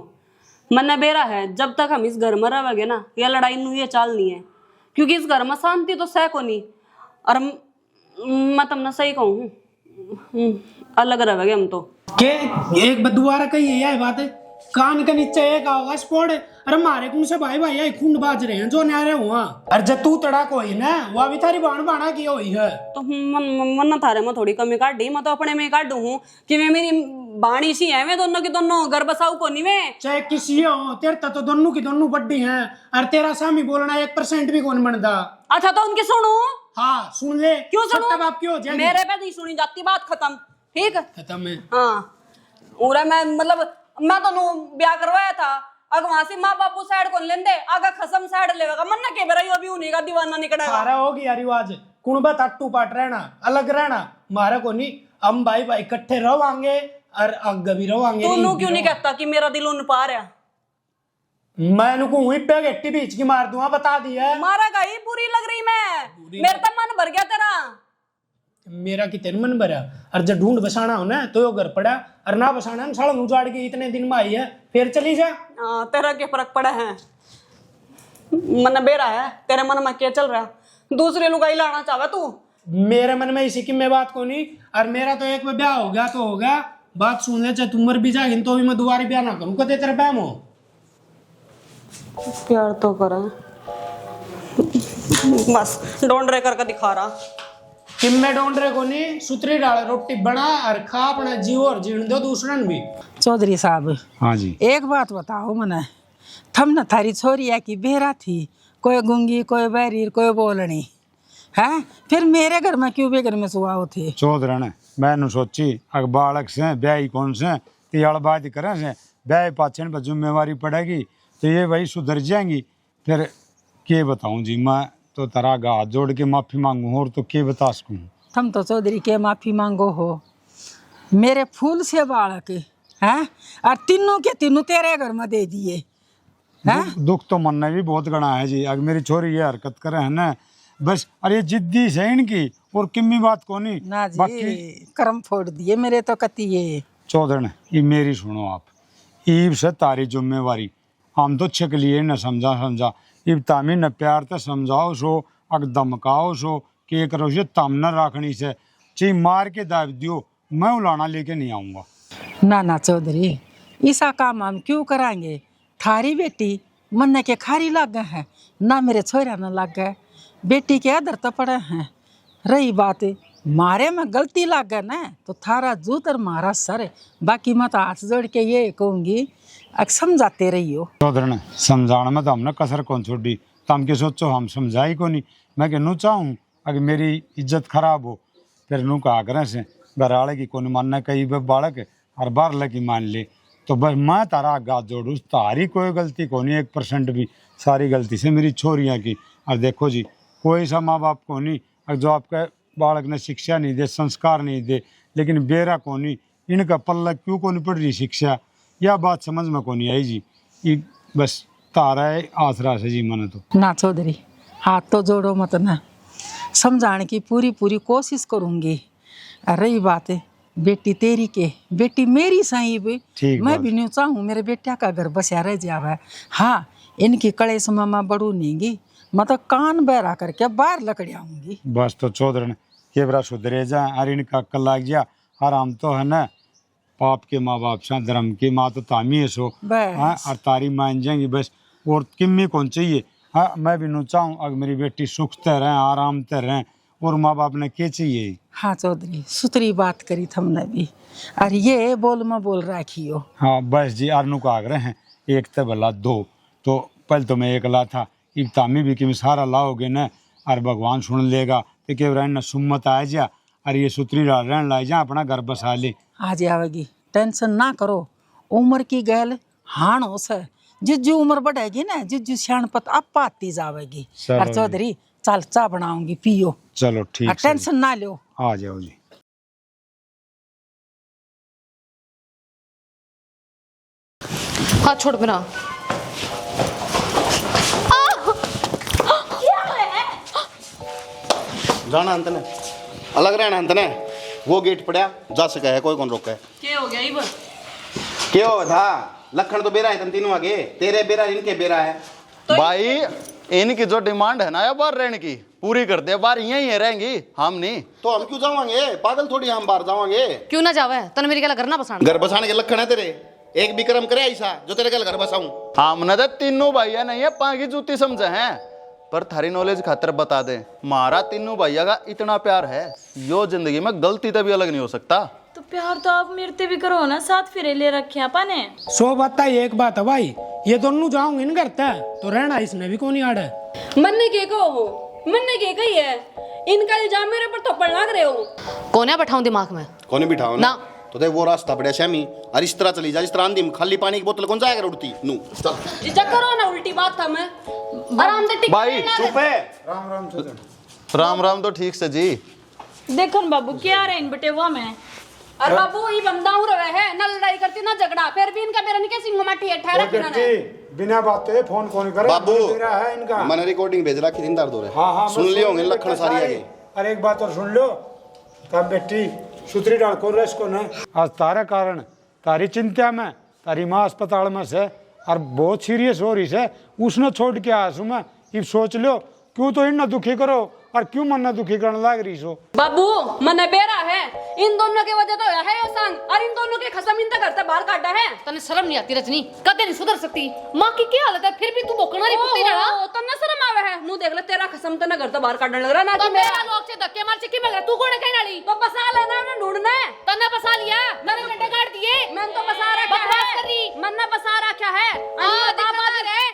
मन बेरा है जब तक हम इस घर में रहोगे ना, ये लड़ाई नु ये चाल नहीं है, क्योंकि इस घर में शांति तो सह को नहीं। और मैं तुमने सही कहूँ, अलग रहोगे हम तो। के एक बदुआरा कही है यह बात है, कान के नीचे एक होगा स्पोर्ट। अरे मारे कौन से भाई भाई यही खून बाज रहे हैं जो न्यारे हुआ। अरे जब तू तड़ाक हुई ना, वो भी थारी बाण बाणा की हुई है। तो मन थारे में थोड़ी कमी काट दी, मैं तो अपने में काट हूँ कि मैं मेरी बाणी सी है, मैं दोनों की दोनों घर बसाऊ को नहीं मैं। चाहे किसी हो, तेरे तो दोनों की दोनों बड्डी हैं। और तेरा सामी बोलना 1% भी कौन बनता। अच्छा तो उनकी सुनू। हाँ सुन ले। क्यों सुनू? बाप क्यों हो जाएगी? मेरे पे नहीं सुनी जाती, बात खत्म। ठीक खत्म है। हाँ उरे मैं मतलब मैं तो ब्याह करवाया था, अगर वहां से माँ बापू साइड को लेंदे आगा खसम साइड लेगा मन ना के बेरा यो भी उन्हीं का दीवाना निकलेगा। सारा होगी यार रिवाज, कुणबा टट्टू पाट रहना, अलग रहना, मारा को नहीं। हम भाई भाई इकट्ठे रहोगे और आगे भी रहोगे। तू क्यों नहीं कहता कि मेरा दिल उन पा रहा? मैं नुको हुई पे गट्टी बीच की मार दूंगा, बता दिया। मारा गई पूरी लग रही मैं, मेरा तो मन भर गया तेरा। मेरा कितने मन भरा। और जब ढूंढ बसाना हो ना तो यो घर पड़ा, और ना बसाना हम साला उजाड़ के इतने दिन में आई है, फिर चली जा। तेरा क्या फर्क पड़ा है? मन बेरा है, तेरे मन में क्या चल रहा? दूसरे लुगाई लाना चाहे तू? मेरे मन में इसी की मैं बात को नहीं। और मेरा तो एक में ब्याह हो गया तो हो गया, बात सुन ले, चाहे तुम मर भी जाएगी तो भी मैं दोबारा ब्याह ना करूँ। कदे तेरा बैम हो? प्यार तो करा, बस डोंड रे करके दिखा रहा। किम्मे ढूंढ रहे को नहीं, सुतरी डाल रोटी बना और खा, अपना जीव और जीण दो दूसरन भी। चौधरी साहब हाँ जी। एक बात बताओ मने, थम न थारी छोरिया की बेरा थी, कोई गूंगी कोई बैरी कोई बोलनी है, फिर मेरे घर में क्यों बेघर में सुहाओ थे? चौधरन मैंने सोची अगर बालक से ब्याह कौन से तियाल बात करें से ब्याह पाचन पर जिम्मेवारी पड़ेगी तो ये वही सुधर जाएंगी। फिर के बताऊं जी, मैं तो तरा गा हाथ जोड़ के माफी मांगू और तो के बता सकूं। थम तो चौधरी के माफी मांगो हो, मेरे फूल से बालक हैं और तीनों के तीनों तेरे घर में दे दिए हैं। दुख तो मन में भी बहुत गणा है जी, अगर मेरी छोरी ये हरकत करे है ना, बस अरे ये जिद्दी है इनकी और किम्मी बात को नहीं ना जी, बाकी कर्म फोड़ दिए मेरे तो कति ये। चौधरन ये मेरी सुनो आप, ईब से तारी जिम्मेवारी हम तो छक लिए न समझा इब तामी न प्यार तो समझाओ सो, अग धमकाओ सो के करो से तम न राखनी से ची मार के दाब दियो, मैं उलाना लेके नहीं आऊंगा। ना ना चौधरी, ऐसा काम हम क्यों कराएंगे? थारी बेटी मन के खारी लग गए हैं ना, मेरे छोरा न लग गए, बेटी के अदर तो पड़े हैं। रही बात मारे में गलती लग गए ना तो थारा जूत और मारा सर, बाकी मैं तो हाथ जोड़ के ये कहूँगी समझाते रहियो। चौधरन समझाने में तो हमने कसर कौन छोड़ी, तम के सोचो हम समझाई को नहीं। मैं कहूँ चाहूँ अगर मेरी इज्जत खराब हो फिर नू कहा करें से घर वाले की कौन मानना, कई बालक और बार लगी मान ले तो बस मैं तारा आगा जोड़ू, तारी कोई गलती को नहीं 1% भी, सारी गलती से मेरी छोरियाँ की। और देखो जी कोई सा माँ बाप को नहीं, और जो आपका बालक ने शिक्षा नहीं दे संस्कार नहीं दे, लेकिन बेरा को नहीं, इनका पल्ला क्यों को नहीं पड़ रही शिक्षा, यह बात समझ में को नहीं आई जी। ये बस तारा है आसरा से जी मन तो। ना चौधरी हाथ तो जोड़ो मत ना, समझाने की पूरी कोशिश करूँगी। रही बात है बेटी तेरी के बेटी मेरी सही भी, मैं भी नहीं चाहूँ मेरे बेटा का घर बसा रह जावे। हाँ इनकी कलेश मामा बड़ू नहीं, मैं तो कान बहरा करके बाहर लकड़ी आऊंगी। बस तो चौधरन के बरा सुधरे जा, अरे इनका अक्ल लग गया। और हम तो है ना पाप के माँ बाप से, धर्म की माँ तो तामी है सो, हाँ और तारी मान जाएंगी बस, और किम्मी कौन चाहिए। हाँ मैं भी नहीं चाहूँ अगर मेरी बेटी सुख ते रहें आराम ते रहें, और माँ बाप ने क्या चाहिए। हाँ चौधरी सुतरी बात करी थमने भी, और ये बोल में बोल रखियो। हाँ बस जी अरनू का आग्रह है, एक तो भला दो, तो पहले तो मैं एक ला था, इब तामी भी कि सारा लाओगे ना और भगवान सुन लेगा तो के रहना सुम्मत आ जा, और ये सुतरी डाल रहने ला जा अपना घर बसा ले। आ जाएगी, टेंशन ना करो, उम्र की गैल हाण हो से जिज्जू उम्र बढ़ेगी ना, जिज्जू सियाणपत आप आती जावेगी। चलो और चौधरी चल चाय बनाऊंगी, पियो। चलो ठीक और से टेंशन ना लो। आ जाओ जी। हाथ छोड़ बिना। जाना अंत ने अलग रहना अंत ने वो गेट पड़ा जा सका है कोई कौन रोका है। क्या हो गया इब? क्या हुआ था लखन तो बेरा है तुम तीनों आगे तेरे बेरा इनके बेरा है। भाई इनकी जो डिमांड है ना या बाहर रहने की पूरी कर दे, बाहर यहीं है रहेंगी, हम नहीं। तो हम क्यों जावांगे पागल थोड़ी हम बाहर जावांगे। क्यों ना जावे तने मेरी गला घर ना पसंद। घर बसाने के लखन है तेरे एक भी कर्म करे ऐसा जो तेरे कल घर बसाऊं। हमने तो तीनों भैया नहीं है पांगी जूती समझे हैं, पर थारी नॉलेज खातर बता दे मारा तीनों भैया का इतना प्यार है यो जिंदगी में गलती तभी अलग नहीं हो सकता। तो प्यार तो आप मेरे ते भी करो ना, साथ फिरे ले रखे आपा ने। 100 बात है, एक बात है भाई, ये दोनों जाऊंगे इन करता है तो रहना इसने भी कौन याद है। मन्ने के को हो, मन्ने के कही है, इनका इल्जाम मेरे पर थप्पड़ लग रहे हो। कोने बैठाऊं दिमाग में कौन बिठाओ ना। तो देख वो रास्ता बड़ा श्यामी और इस तरह चली जा जिस तरह आंधी में खाली पानी की बोतल कौन जाएगा उड़ती नू चल जीजा करो ना उल्टी बात था मैं आराम से टिक भाई चुप है। राम राम चौधरी। राम राम तो ठीक से जी। देखो न बाबू क्या रहे इन बटे हुआ में। और बाबू ये बंदा हो रहा है ना लड़ाई करती ना झगड़ा, फिर भी इनका मेरा नहीं कैसी माटी है ठहरा वो किना ने। व्यक्ति बिना बातें फोन कौन करे बाबू मेरा है इनका। मैंने रिकॉर्डिंग भेज रखी थी दर्द हो रहा है। हाँ हाँ सुन लियो होंगे लखन सारी आगे। अरे एक बात और सुन लो तब बेटी सुतरी डाल को रस को न आज तारे कारण तारी चिंता में तारी माँ अस्पताल में से और बहुत सीरियस हो रही है उसने छोड़ के आया सु मैं ये सोच लो क्यों तो इन दुखी करो और क्यों मन न दुखी करने लग रही सो। बाबू मने बेरा है इन दोनों की वजह तो है यो संग और इन दोनों के खसम इन तक घर से बाहर काटा है। तने शर्म नहीं आती रजनी, कदे नहीं सुधर सकती। माँ की क्या हालत है फिर भी तू बोकना नहीं कुत्ती लड़ा। तो न शर्म आवे है नु देख ले तेरा खसम तो न घर से बाहर काटने लग रहा ना तो कि मेरा मेरा लोग से धक्के मार चिक्की में तू कौन है कहने वाली। तो बसा लेना उन्हें ढूंढना है। तने बसा लिया मैंने गड्ढे काट दिए। मैंने तो बसा रखा बकवास है कर रही। मन्ना बसा रखा है। हां दिखा रहे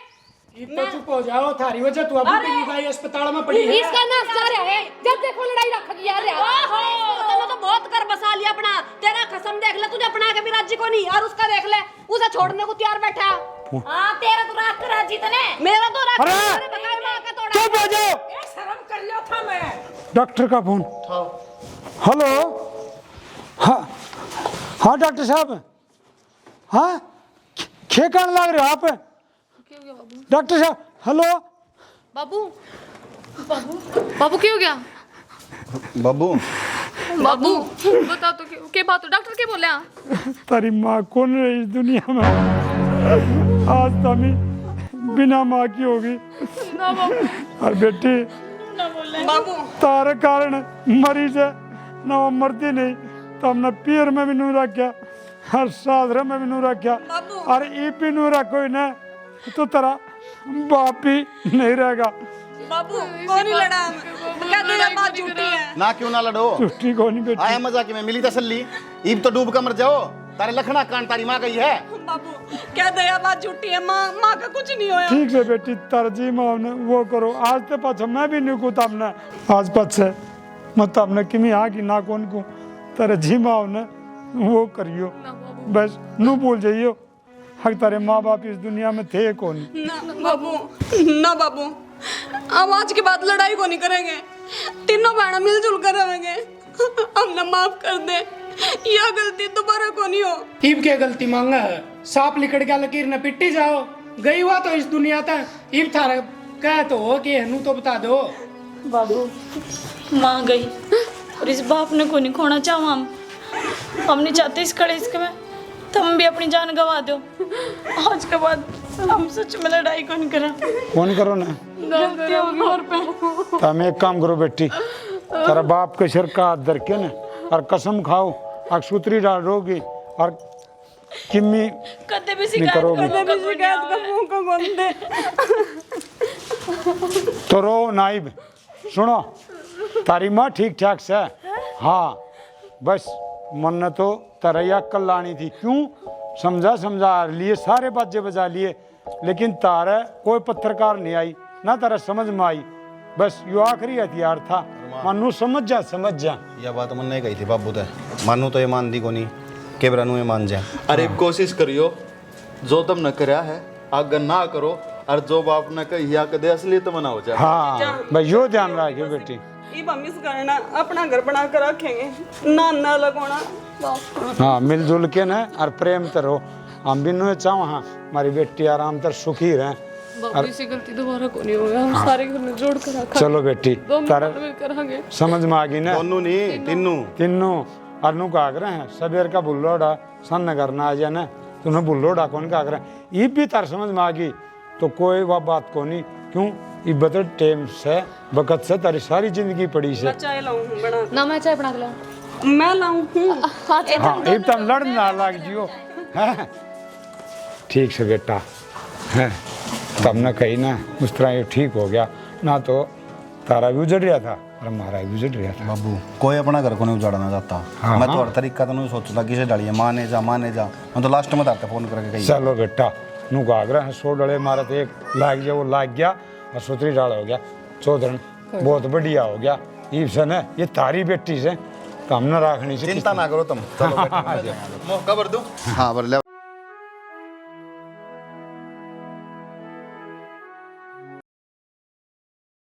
तो चुप हो जाओ, थारी वजह तू अभी की लुगाई अस्पताल में पड़ी है। इसका नाश जा रहा है जब देखो लड़ाई रख गया यार। ओहो तूने तो बहुत कर बसा लिया अपना, तेरा खसम देख ले तुझे अपना के भी राज्य को नहीं और उसका देख ले उसे छोड़ने को तैयार बैठा। हां तेरा तो राख कर राजी तने मेरा तो राख अरे! बताए मां का तोड़ा। चुप हो जाओ। शर्म कर लियो था मैं। डॉक्टर का फोन। हेलो हाँ हाँ डॉक्टर साहब हाँ खे कान लग रहे हो आप डॉक्टर साहब। हेलो बाबू बाबू बाबू क्या हो गया बाबू बाबू बता तो क्या बात हो। डॉक्टर क्या बोले तारी माँ कौन रही इस दुनिया में आज तमी बिना माँ की होगी और बेटी बाबू तारे कारण मरी से ना वो मरती नहीं तो हमने पीर में भी नू रखा हर साधरे में भी नू रखा और ई भी नू रखो ना तो तेरा बाप भी नहीं रहेगा। बाबू कौन ही लड़ा कहते हैं बात झूठी है ना क्यों ना लड़ो छुट्टी को नहीं बेटी आया मजाक में मिली तसल्ली ईब तो डूब कर मर जाओ तारे लखना कान तारी माँ गई है। बाबू कहते हैं बात झूठी है, माँ माँ का कुछ नहीं होया। ठीक से बेटी तरजी माँ ने वो करो आज तो पाछा मैं भी नहीं कूता हमने आज पाछे मत अपने किमी आ की ना कौन को तरजी माँ ने वो करियो बस नू भूल जाइयो हक तारे माँ बाप इस दुनिया में थे कौन। ना बाबू हम आज के बाद लड़ाई को नहीं करेंगे, तीनों बहना मिलजुल कर रहेंगे। हमने माफ कर दे, यह गलती दोबारा को नहीं हो। ईब के गलती मांगा है, सांप लिकड़ गया लकीर न पिट्टी जाओ गई हुआ तो इस दुनिया तक ईब थारा कह तो हो कि हनु तो बता दो। बाबू माँ गई और इस बाप ने को नहीं खोना चाहो हम नहीं चाहते इस कलेश में तुम भी अपनी जान गवा दो। आज के बाद हम सच में लड़ाई कौन करा कौन करो ना गलती होगी और पे। तुम एक काम करो बेटी तेरा बाप के सिर का हाथ धर के ना और कसम खाओ और सूत्री डालोगी और किम्मी कदे भी नहीं शिकायत करोगी का मुंह को गोंदे। तो रो नाइब सुनो तारी माँ ठीक ठाक से हाँ बस मन तो तरैया कल लानी थी क्यों समझा लिए सारे बाजे बजा लिए लेकिन तारे कोई पत्रकार नहीं आई ना तारा समझ में आई बस यो आखिरी हथियार था मानू समझ जा यह बात मन ने कही थी बाबू ते मानू तो ये मान दी को नहीं केबरा नु ये मान जा। अरे कोशिश करियो जो तुम न करया है आगे ना करो और जो बाप ने कही या कदे असलियत बनाओ जा। हाँ भाई यो ध्यान रखियो बेटी। इब हम इस करना अपना घर बना कर रखेंगे ना ना लगोना। हाँ मिलजुल के न और प्रेम करो। हम भी नु चाहो हाँ हमारी बेटी आराम तर सुखी रहे। बाबू से गलती दोबारा को नहीं होगा, हम सारे घर में जोड़ कर रखा। चलो बेटी तारा करेंगे समझ में आ गई ना? दोनों नहीं तीनों तीनों अनु का आग्रह है सबेर का बुल्लोड़ा सन करना आ जाए ना तुमने बुल्लोड़ा कौन का आग्रह ये भी तार समझ में आ गई तो कोई वह बात को नहीं क्यों ये बदल टाइम से वक्त से तारी सारी जिंदगी पड़ी से। चाय लाऊं बना ना मैं चाय बना के लाऊं। मैं लाऊं हाँ एक तम लड़ ना लग जियो हैं? ठीक से बेटा है तब न कही ना उस तरह ये ठीक हो गया ना तो तारा भी उजड़ रहा था और हमारा भी उजड़ रहा था। बाबू कोई अपना घर को नहीं उजाड़ना चाहता। हाँ, मैं तो हाँ। हर तरीका तो नहीं सोचता किसे डालिए माने जा मैं तो लास्ट में ताते फोन करके कही चलो बेटा नु का आग्रह है 100 डले मारे तो एक लाग गया वो लाग गया और 103 डाल हो गया 14 बहुत बढ़िया हो गया। ये से न ये तारी बेटी से तो हम न रखनी से चिंता ना करो तुम। चलो मौका भर दूं। हाँ भर ले।